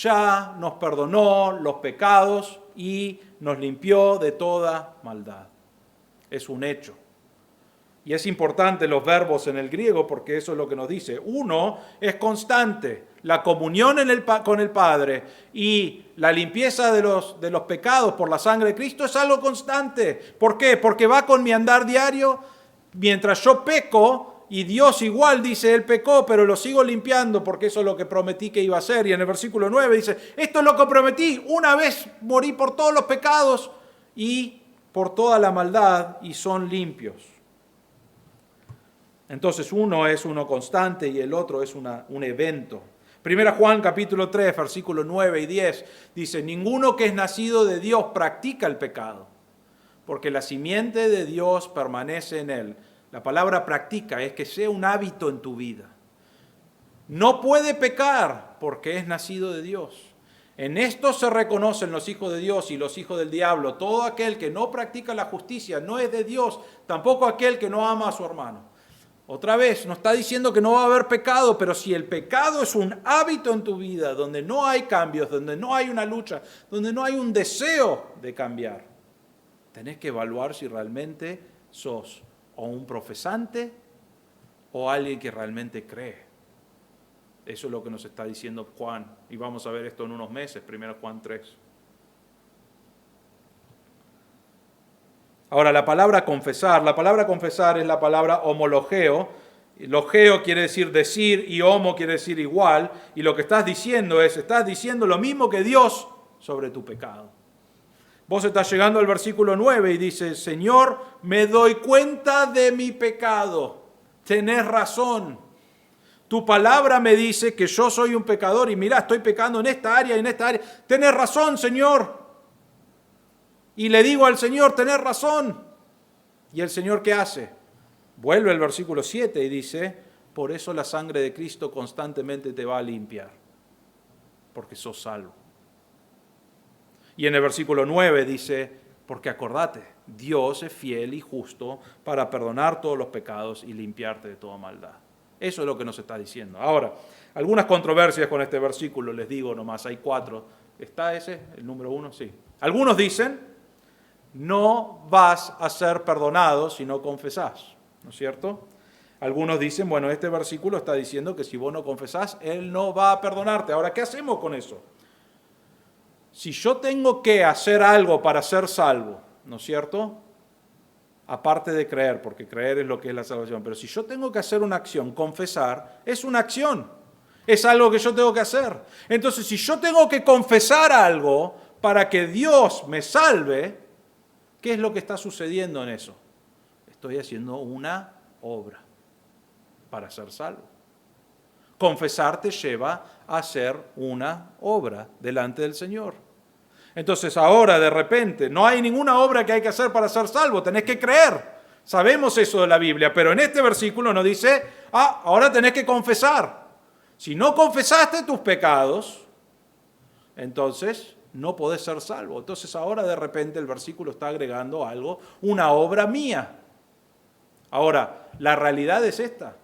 ya nos perdonó los pecados y nos limpió de toda maldad. Es un hecho. Y es importante los verbos en el griego porque eso es lo que nos dice. Uno es constante, la comunión con el Padre y la limpieza de los pecados por la sangre de Cristo es algo constante. ¿Por qué? Porque va con mi andar diario. Mientras yo peco, y Dios igual dice, Él pecó, pero lo sigo limpiando porque eso es lo que prometí que iba a hacer. Y en el versículo 9 dice, esto es lo que prometí, una vez morí por todos los pecados y por toda la maldad y son limpios. Entonces uno es uno constante y el otro es un evento. 1 Juan capítulo 3, versículos 9 y 10 dice, ninguno que es nacido de Dios practica el pecado, porque la simiente de Dios permanece en él, La palabra practica es que sea un hábito en tu vida. No puede pecar porque es nacido de Dios. En esto se reconocen los hijos de Dios y los hijos del diablo. Todo aquel que no practica la justicia no es de Dios, tampoco aquel que no ama a su hermano. Otra vez, no está diciendo que no va a haber pecado, pero si el pecado es un hábito en tu vida, donde no hay cambios, donde no hay una lucha, donde no hay un deseo de cambiar, tenés que evaluar si realmente sos o un profesante o alguien que realmente cree. Eso es lo que nos está diciendo Juan, y vamos a ver esto en unos meses, 1 Juan 3. Ahora, la palabra confesar es la palabra homologeo. Logeo quiere decir y homo quiere decir igual, y lo que estás diciendo lo mismo que Dios sobre tu pecado. Vos estás llegando al versículo 9 y dice, Señor, me doy cuenta de mi pecado, tenés razón. Tu palabra me dice que yo soy un pecador y mirá, estoy pecando en esta área y en esta área. Tenés razón, Señor. Y le digo al Señor, tenés razón. ¿Y el Señor qué hace? Vuelve al versículo 7 y dice, por eso la sangre de Cristo constantemente te va a limpiar, porque sos salvo. Y en el versículo 9 dice, porque acordate, Dios es fiel y justo para perdonar todos los pecados y limpiarte de toda maldad. Eso es lo que nos está diciendo. Ahora, algunas controversias con este versículo, les digo nomás, hay 4. ¿Está ese, el número 1? Sí. Algunos dicen, no vas a ser perdonado si no confesás, ¿no es cierto? Algunos dicen, bueno, este versículo está diciendo que si vos no confesás, Él no va a perdonarte. Ahora, ¿qué hacemos con eso? Si yo tengo que hacer algo para ser salvo, ¿no es cierto?, aparte de creer, porque creer es lo que es la salvación, pero si yo tengo que hacer una acción, confesar, es una acción, es algo que yo tengo que hacer. Entonces, si yo tengo que confesar algo para que Dios me salve, ¿qué es lo que está sucediendo en eso? Estoy haciendo una obra para ser salvo. Confesar te lleva a hacer una obra delante del Señor. Entonces ahora de repente no hay ninguna obra que hay que hacer para ser salvo, tenés que creer. Sabemos eso de la Biblia, pero en este versículo nos dice, ahora tenés que confesar. Si no confesaste tus pecados, entonces no podés ser salvo. Entonces ahora de repente el versículo está agregando algo, una obra mía. Ahora, la realidad es esta.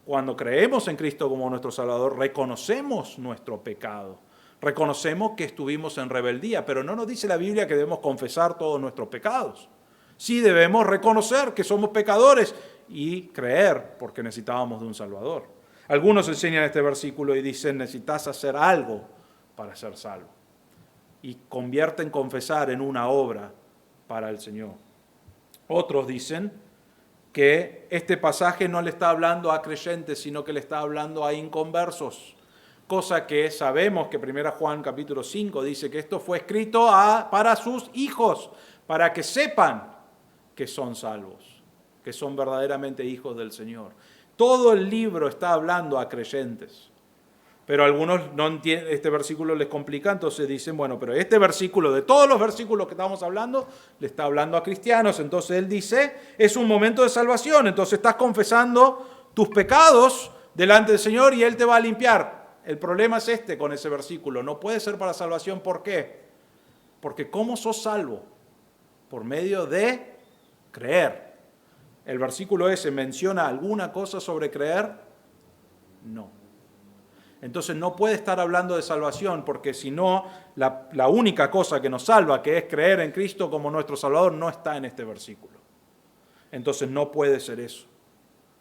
Cuando creemos en Cristo como nuestro Salvador, reconocemos nuestro pecado. Reconocemos que estuvimos en rebeldía, pero no nos dice la Biblia que debemos confesar todos nuestros pecados. Sí debemos reconocer que somos pecadores y creer porque necesitábamos de un Salvador. Algunos enseñan este versículo y dicen, necesitas hacer algo para ser salvo. Y convierten confesar en una obra para el Señor. Otros dicen que este pasaje no le está hablando a creyentes, sino que le está hablando a inconversos. Cosa que sabemos que 1 Juan capítulo 5 dice que esto fue escrito para sus hijos, para que sepan que son salvos, que son verdaderamente hijos del Señor. Todo el libro está hablando a creyentes, pero algunos no entienden, este versículo les complica, entonces dicen, bueno, pero este versículo, de todos los versículos que estamos hablando, le está hablando a cristianos, entonces él dice, es un momento de salvación, entonces estás confesando tus pecados delante del Señor y Él te va a limpiar. El problema es este con ese versículo, no puede ser para salvación, ¿por qué? Porque ¿cómo sos salvo? Por medio de creer. ¿El versículo ese menciona alguna cosa sobre creer? No. Entonces no puede estar hablando de salvación, porque si no, la única cosa que nos salva, que es creer en Cristo como nuestro Salvador, no está en este versículo. Entonces no puede ser eso.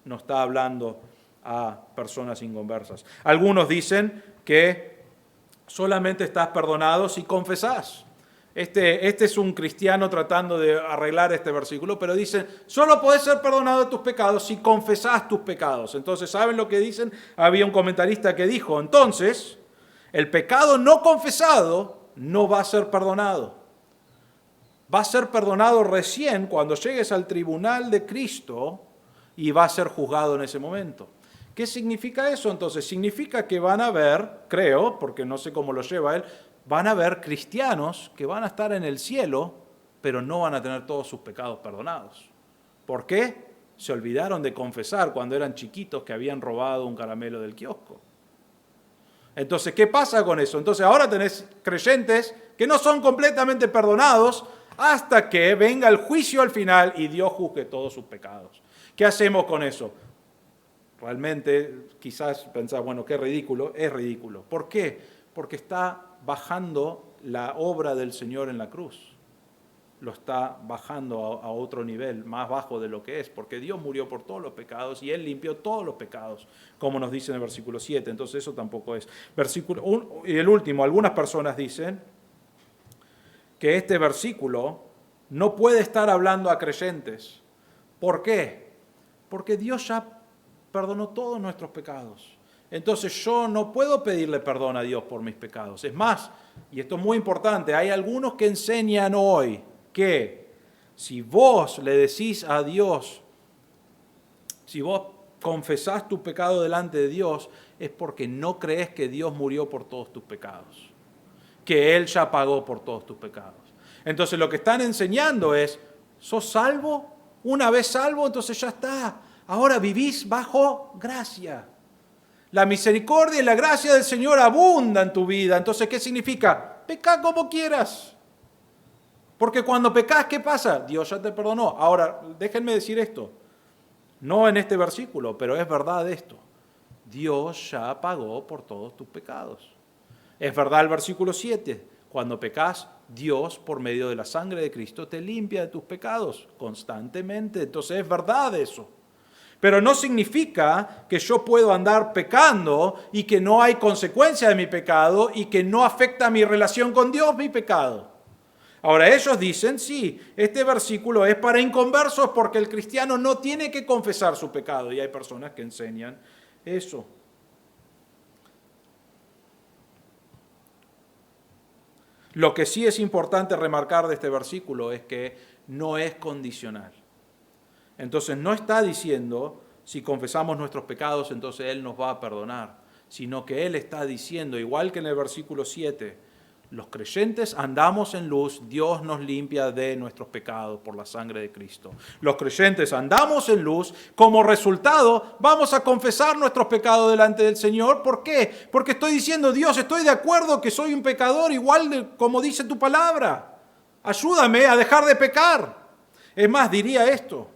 No está hablando a personas inconversas. Algunos dicen que solamente estás perdonado si confesás. Este es un cristiano tratando de arreglar este versículo, pero dicen, solo podés ser perdonado de tus pecados si confesás tus pecados. Entonces, ¿saben lo que dicen? Había un comentarista que dijo, entonces, el pecado no confesado no va a ser perdonado. Va a ser perdonado recién cuando llegues al tribunal de Cristo y va a ser juzgado en ese momento. ¿Qué significa eso? Entonces, significa que van a haber, creo, porque no sé cómo lo lleva él, van a haber cristianos que van a estar en el cielo, pero no van a tener todos sus pecados perdonados. ¿Por qué? Se olvidaron de confesar cuando eran chiquitos que habían robado un caramelo del kiosco. Entonces, ¿qué pasa con eso? Entonces ahora tenés creyentes que no son completamente perdonados hasta que venga el juicio al final y Dios juzgue todos sus pecados. ¿Qué hacemos con eso? Realmente, quizás pensás, bueno, qué ridículo. Es ridículo. ¿Por qué? Porque está bajando la obra del Señor en la cruz. Lo está bajando a otro nivel, más bajo de lo que es, porque Dios murió por todos los pecados y Él limpió todos los pecados, como nos dice en el versículo 7. Entonces eso tampoco es. Y el último, algunas personas dicen que este versículo no puede estar hablando a creyentes. ¿Por qué? Porque Dios ya perdonó todos nuestros pecados. Entonces yo no puedo pedirle perdón a Dios por mis pecados. Es más, y esto es muy importante, hay algunos que enseñan hoy que si vos le decís a Dios, si vos confesás tu pecado delante de Dios, es porque no crees que Dios murió por todos tus pecados, que Él ya pagó por todos tus pecados. Entonces lo que están enseñando es, ¿sos salvo? Una vez salvo, entonces ya está. Ahora vivís bajo gracia. La misericordia y la gracia del Señor abunda en tu vida. Entonces, ¿qué significa? Pecá como quieras. Porque cuando pecás, ¿qué pasa? Dios ya te perdonó. Ahora, déjenme decir esto. No en este versículo, pero es verdad esto. Dios ya pagó por todos tus pecados. Es verdad el versículo 7. Cuando pecás, Dios, por medio de la sangre de Cristo, te limpia de tus pecados constantemente. Entonces es verdad eso. Pero no significa que yo puedo andar pecando y que no hay consecuencia de mi pecado y que no afecta mi relación con Dios mi pecado. Ahora ellos dicen, sí, este versículo es para inconversos porque el cristiano no tiene que confesar su pecado. Y hay personas que enseñan eso. Lo que sí es importante remarcar de este versículo es que no es condicional. Entonces no está diciendo, si confesamos nuestros pecados, entonces Él nos va a perdonar, sino que Él está diciendo, igual que en el versículo 7, los creyentes andamos en luz, Dios nos limpia de nuestros pecados por la sangre de Cristo. Los creyentes andamos en luz, como resultado vamos a confesar nuestros pecados delante del Señor. ¿Por qué? Porque estoy diciendo, Dios, estoy de acuerdo que soy un pecador, igual como dice tu palabra. Ayúdame a dejar de pecar. Es más, diría esto.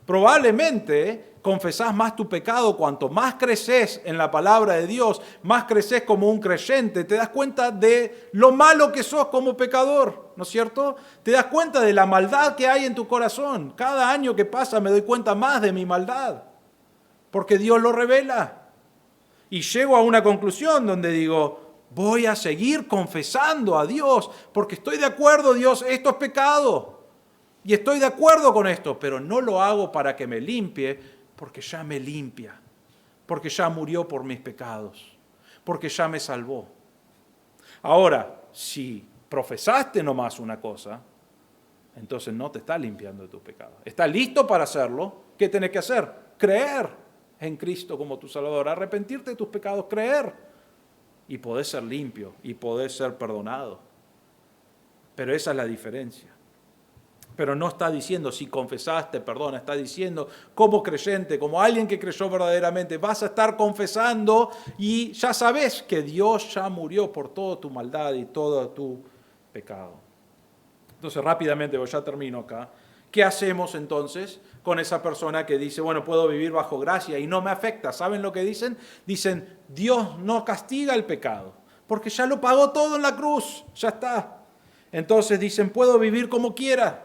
Probablemente confesás más tu pecado cuanto más creces en la palabra de Dios, más creces como un creyente, te das cuenta de lo malo que sos como pecador, ¿no es cierto? Te das cuenta de la maldad que hay en tu corazón. Cada año que pasa me doy cuenta más de mi maldad, porque Dios lo revela. Y llego a una conclusión donde digo, voy a seguir confesando a Dios, porque estoy de acuerdo, Dios, esto es pecado. Y estoy de acuerdo con esto, pero no lo hago para que me limpie, porque ya me limpia, porque ya murió por mis pecados, porque ya me salvó. Ahora, si profesaste nomás una cosa, entonces no te está limpiando de tus pecados. ¿Estás listo para hacerlo? ¿Qué tenés que hacer? Creer en Cristo como tu Salvador, arrepentirte de tus pecados, creer. Y podés ser limpio y podés ser perdonado. Pero esa es la diferencia. Pero no está diciendo si confesaste, perdona, está diciendo como creyente, como alguien que creyó verdaderamente, vas a estar confesando y ya sabes que Dios ya murió por toda tu maldad y todo tu pecado. Entonces rápidamente, ya termino acá. ¿Qué hacemos entonces con esa persona que dice, bueno, puedo vivir bajo gracia y no me afecta? ¿Saben lo que dicen? Dicen, Dios no castiga el pecado, porque ya lo pagó todo en la cruz, ya está. Entonces dicen, puedo vivir como quiera.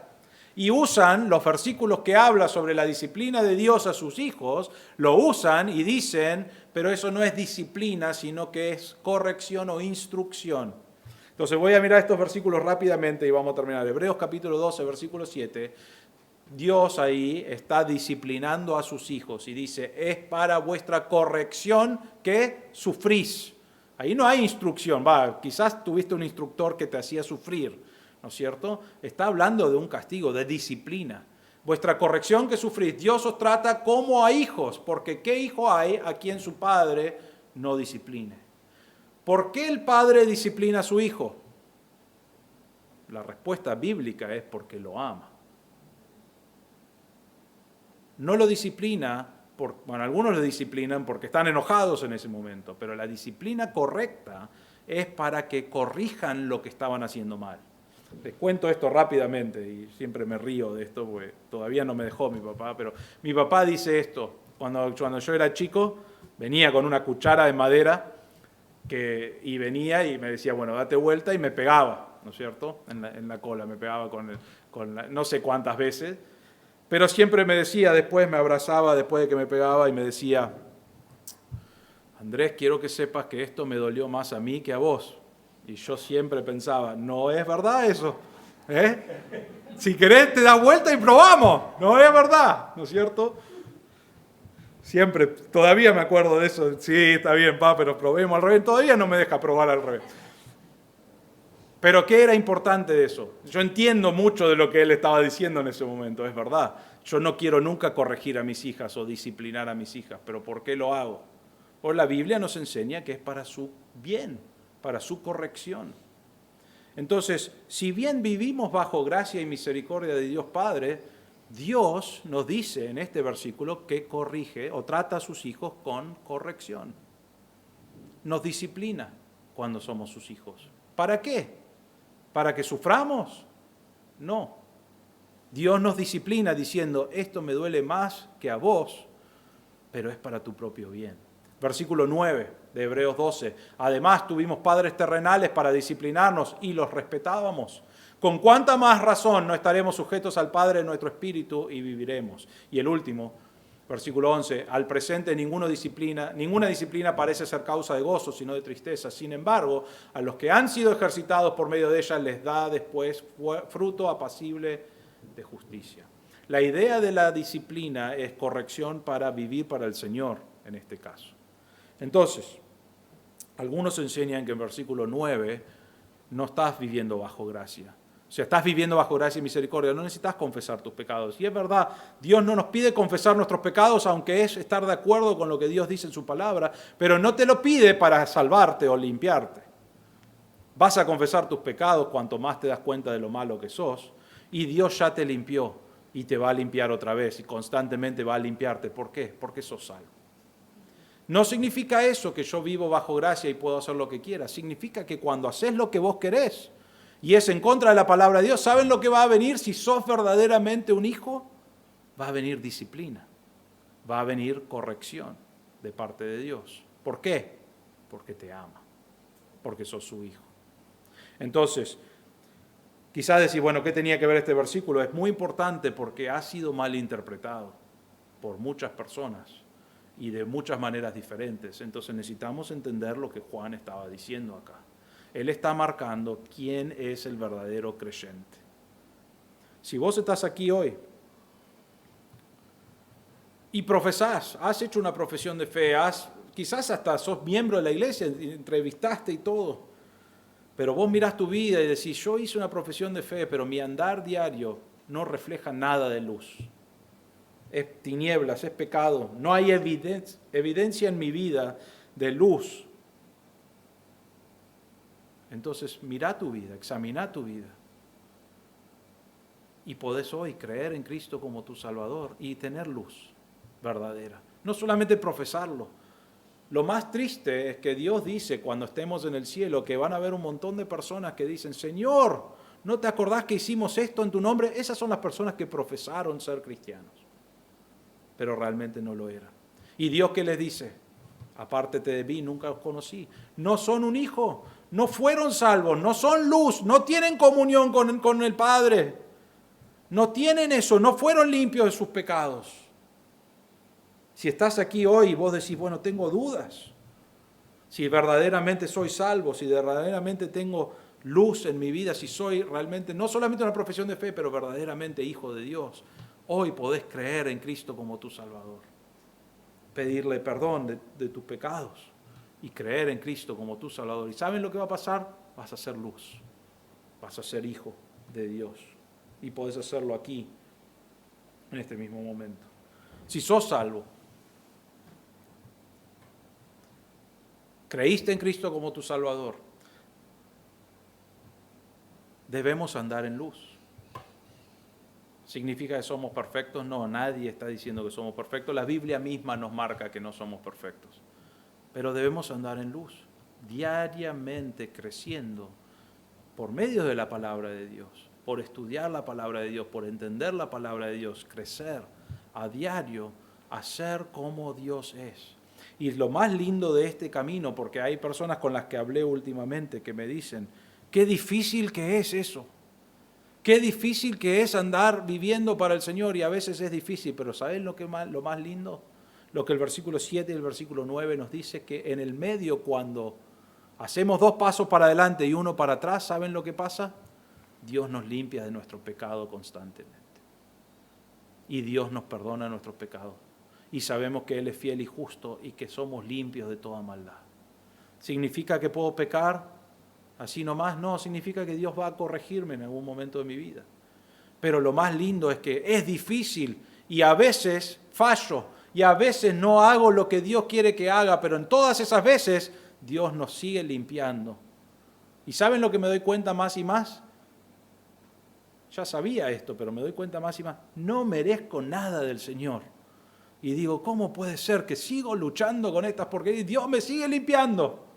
Y usan los versículos que habla sobre la disciplina de Dios a sus hijos, lo usan y dicen, pero eso no es disciplina, sino que es corrección o instrucción. Entonces voy a mirar estos versículos rápidamente y vamos a terminar. Hebreos capítulo 12, versículo 7. Dios ahí está disciplinando a sus hijos y dice, es para vuestra corrección que sufrís. Ahí no hay instrucción, quizás tuviste un instructor que te hacía sufrir, ¿no es cierto? Está hablando de un castigo, de disciplina. Vuestra corrección que sufrís, Dios os trata como a hijos, porque ¿qué hijo hay a quien su padre no discipline? ¿Por qué el padre disciplina a su hijo? La respuesta bíblica es porque lo ama. no lo disciplina, bueno, algunos lo disciplinan porque están enojados en ese momento, pero la disciplina correcta es para que corrijan lo que estaban haciendo mal. Les cuento esto rápidamente y siempre me río de esto porque todavía no me dejó mi papá, pero mi papá dice esto. Cuando yo era chico, venía con una cuchara de madera y venía y me decía, bueno, date vuelta, y me pegaba, ¿no es cierto? En la cola, me pegaba no sé cuántas veces, pero siempre me decía, después me abrazaba después de que me pegaba y me decía, Andrés, quiero que sepas que esto me dolió más a mí que a vos. Y yo siempre pensaba, no es verdad eso, ¿eh? Si querés te das vuelta y probamos, no es verdad, ¿no es cierto? Siempre, todavía me acuerdo de eso, sí, está bien, pa, pero probemos al revés, todavía no me deja probar al revés. Pero ¿qué era importante de eso? Yo entiendo mucho de lo que él estaba diciendo en ese momento, es verdad. Yo no quiero nunca corregir a mis hijas o disciplinar a mis hijas, pero ¿por qué lo hago? Pues la Biblia nos enseña que es para su bien, para su corrección. Entonces, si bien vivimos bajo gracia y misericordia de Dios Padre, Dios nos dice en este versículo que corrige o trata a sus hijos con corrección. Nos disciplina cuando somos sus hijos. ¿Para qué? ¿Para que suframos? No. Dios nos disciplina diciendo, esto me duele más que a vos, pero es para tu propio bien. Versículo 9 de Hebreos 12. Además tuvimos padres terrenales para disciplinarnos y los respetábamos. ¿Con cuánta más razón no estaremos sujetos al Padre de nuestro espíritu y viviremos? Y el último, versículo 11. Al presente ninguna disciplina parece ser causa de gozo, sino de tristeza. Sin embargo, a los que han sido ejercitados por medio de ella les da después fruto apacible de justicia. La idea de la disciplina es corrección para vivir para el Señor, en este caso. Entonces, algunos enseñan que en versículo 9 no estás viviendo bajo gracia. O sea, estás viviendo bajo gracia y misericordia, no necesitas confesar tus pecados. Y es verdad, Dios no nos pide confesar nuestros pecados, aunque es estar de acuerdo con lo que Dios dice en su palabra, pero no te lo pide para salvarte o limpiarte. Vas a confesar tus pecados cuanto más te das cuenta de lo malo que sos, y Dios ya te limpió y te va a limpiar otra vez y constantemente va a limpiarte. ¿Por qué? Porque sos salvo. No significa eso que yo vivo bajo gracia y puedo hacer lo que quiera. Significa que cuando haces lo que vos querés y es en contra de la palabra de Dios, ¿saben lo que va a venir si sos verdaderamente un hijo? Va a venir disciplina, va a venir corrección de parte de Dios. ¿Por qué? Porque te ama, porque sos su hijo. Entonces, quizás decir, bueno, ¿qué tenía que ver este versículo? Es muy importante porque ha sido mal interpretado por muchas personas y de muchas maneras diferentes. Entonces necesitamos entender lo que Juan estaba diciendo acá. Él está marcando quién es el verdadero creyente. Si vos estás aquí hoy y profesás, has hecho una profesión de fe, quizás hasta sos miembro de la iglesia, entrevistaste y todo, pero vos mirás tu vida y decís, yo hice una profesión de fe, pero mi andar diario no refleja nada de luz. Es tinieblas, es pecado. No hay evidencia en mi vida de luz. Entonces, mirá tu vida, examina tu vida. Y podés hoy creer en Cristo como tu Salvador y tener luz verdadera. No solamente profesarlo. Lo más triste es que Dios dice cuando estemos en el cielo que van a haber un montón de personas que dicen, Señor, ¿no te acordás que hicimos esto en tu nombre? Esas son las personas que profesaron ser cristianos, pero realmente no lo eran. ¿Y Dios qué les dice? Apártate de mí, nunca os conocí. No son un hijo, no fueron salvos, no son luz, no tienen comunión con el Padre. No tienen eso, no fueron limpios de sus pecados. Si estás aquí hoy y vos decís, bueno, tengo dudas, si verdaderamente soy salvo, si verdaderamente tengo luz en mi vida, si soy realmente, no solamente una profesión de fe, pero verdaderamente hijo de Dios, hoy podés creer en Cristo como tu Salvador, pedirle perdón de tus pecados y creer en Cristo como tu Salvador. ¿Y saben lo que va a pasar? Vas a ser luz, vas a ser hijo de Dios y podés hacerlo aquí, en este mismo momento. Si sos salvo, creíste en Cristo como tu Salvador, debemos andar en luz. ¿Significa que somos perfectos? No, nadie está diciendo que somos perfectos. La Biblia misma nos marca que no somos perfectos. Pero debemos andar en luz, diariamente creciendo por medio de la palabra de Dios, por estudiar la palabra de Dios, por entender la palabra de Dios, crecer a diario, a ser como Dios es. Y lo más lindo de este camino, porque hay personas con las que hablé últimamente que me dicen, qué difícil que es eso. Qué difícil que es andar viviendo para el Señor, y a veces es difícil, pero ¿saben lo más lindo? Lo que el versículo 7 y el versículo 9 nos dice, que en el medio, cuando hacemos 2 pasos para adelante y 1 para atrás, ¿saben lo que pasa? Dios nos limpia de nuestro pecado constantemente. Y Dios nos perdona nuestros pecados. Y sabemos que Él es fiel y justo y que somos limpios de toda maldad. ¿Significa que puedo pecar así nomás? No, significa que Dios va a corregirme en algún momento de mi vida. Pero lo más lindo es que es difícil y a veces fallo y a veces no hago lo que Dios quiere que haga, pero en todas esas veces Dios nos sigue limpiando. ¿Y saben lo que me doy cuenta más y más? Ya sabía esto, pero me doy cuenta más y más. No merezco nada del Señor. Y digo, ¿cómo puede ser que sigo luchando con estas porquerías? Dios me sigue limpiando.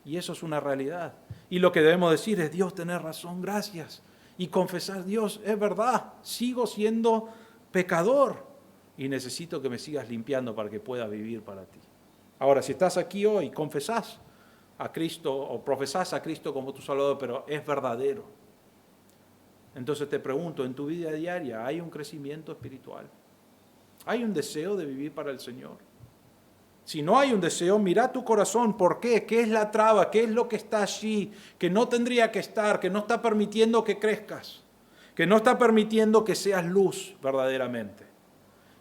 Y eso es una realidad. Y lo que debemos decir es, Dios, tenés razón, gracias. Y confesar, Dios, es verdad, sigo siendo pecador y necesito que me sigas limpiando para que pueda vivir para ti. Ahora, si estás aquí hoy, confesás a Cristo o profesás a Cristo como tu Salvador, pero es verdadero. Entonces te pregunto, en tu vida diaria, ¿hay un crecimiento espiritual? ¿Hay un deseo de vivir para el Señor? Si no hay un deseo, mira tu corazón. ¿Por qué? ¿Qué es la traba? ¿Qué es lo que está allí? Que no tendría que estar, que no está permitiendo que crezcas, que no está permitiendo que seas luz verdaderamente.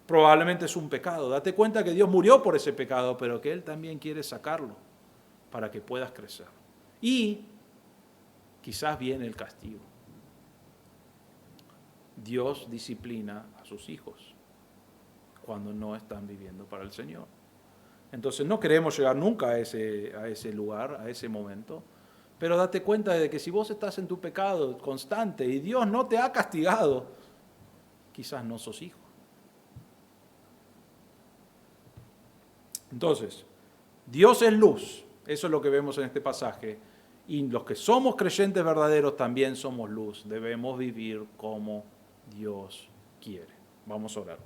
Probablemente es un pecado. Date cuenta que Dios murió por ese pecado, pero que Él también quiere sacarlo para que puedas crecer. Y quizás viene el castigo. Dios disciplina a sus hijos cuando no están viviendo para el Señor. Entonces no queremos llegar nunca a ese lugar, a ese momento, pero date cuenta de que si vos estás en tu pecado constante y Dios no te ha castigado, quizás no sos hijo. Entonces, Dios es luz, eso es lo que vemos en este pasaje, y los que somos creyentes verdaderos también somos luz, debemos vivir como Dios quiere. Vamos a orar.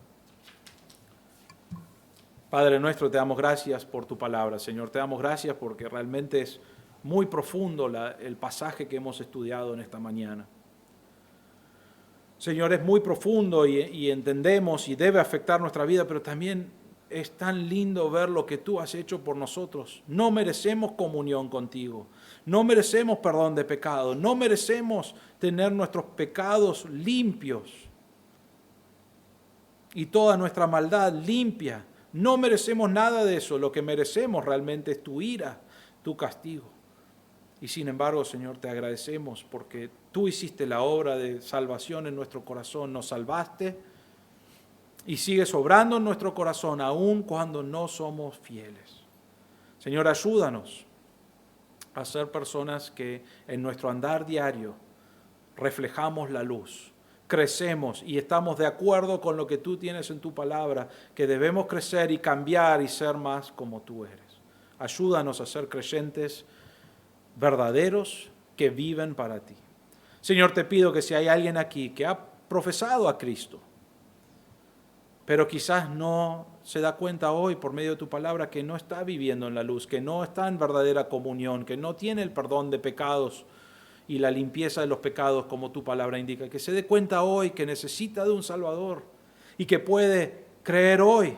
Padre nuestro, te damos gracias por tu palabra, Señor. Te damos gracias porque realmente es muy profundo el pasaje que hemos estudiado en esta mañana. Señor, es muy profundo y entendemos y debe afectar nuestra vida, pero también es tan lindo ver lo que tú has hecho por nosotros. No merecemos comunión contigo, no merecemos perdón de pecado, no merecemos tener nuestros pecados limpios y toda nuestra maldad limpia. No merecemos nada de eso, lo que merecemos realmente es tu ira, tu castigo. Y sin embargo, Señor, te agradecemos porque tú hiciste la obra de salvación en nuestro corazón, nos salvaste y sigues obrando en nuestro corazón aun cuando no somos fieles. Señor, ayúdanos a ser personas que en nuestro andar diario reflejamos la luz. Crecemos y estamos de acuerdo con lo que tú tienes en tu palabra, que debemos crecer y cambiar y ser más como tú eres. Ayúdanos a ser creyentes verdaderos que viven para ti. Señor, te pido que si hay alguien aquí que ha profesado a Cristo, pero quizás no se da cuenta hoy por medio de tu palabra que no está viviendo en la luz, que no está en verdadera comunión, que no tiene el perdón de pecados y la limpieza de los pecados como tu palabra indica, que se dé cuenta hoy que necesita de un Salvador y que puede creer hoy,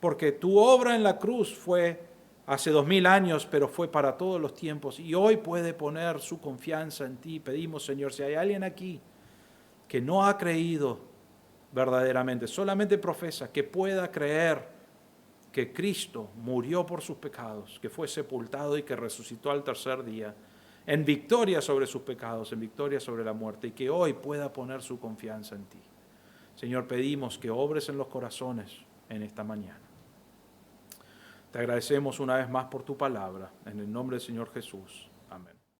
porque tu obra en la cruz fue hace 2000 años, pero fue para todos los tiempos y hoy puede poner su confianza en ti. Pedimos, Señor, si hay alguien aquí que no ha creído verdaderamente, solamente profesa, que pueda creer que Cristo murió por sus pecados, que fue sepultado y que resucitó al tercer día, en victoria sobre sus pecados, en victoria sobre la muerte, y que hoy pueda poner su confianza en ti. Señor, pedimos que obres en los corazones en esta mañana. Te agradecemos una vez más por tu palabra, en el nombre del Señor Jesús. Amén.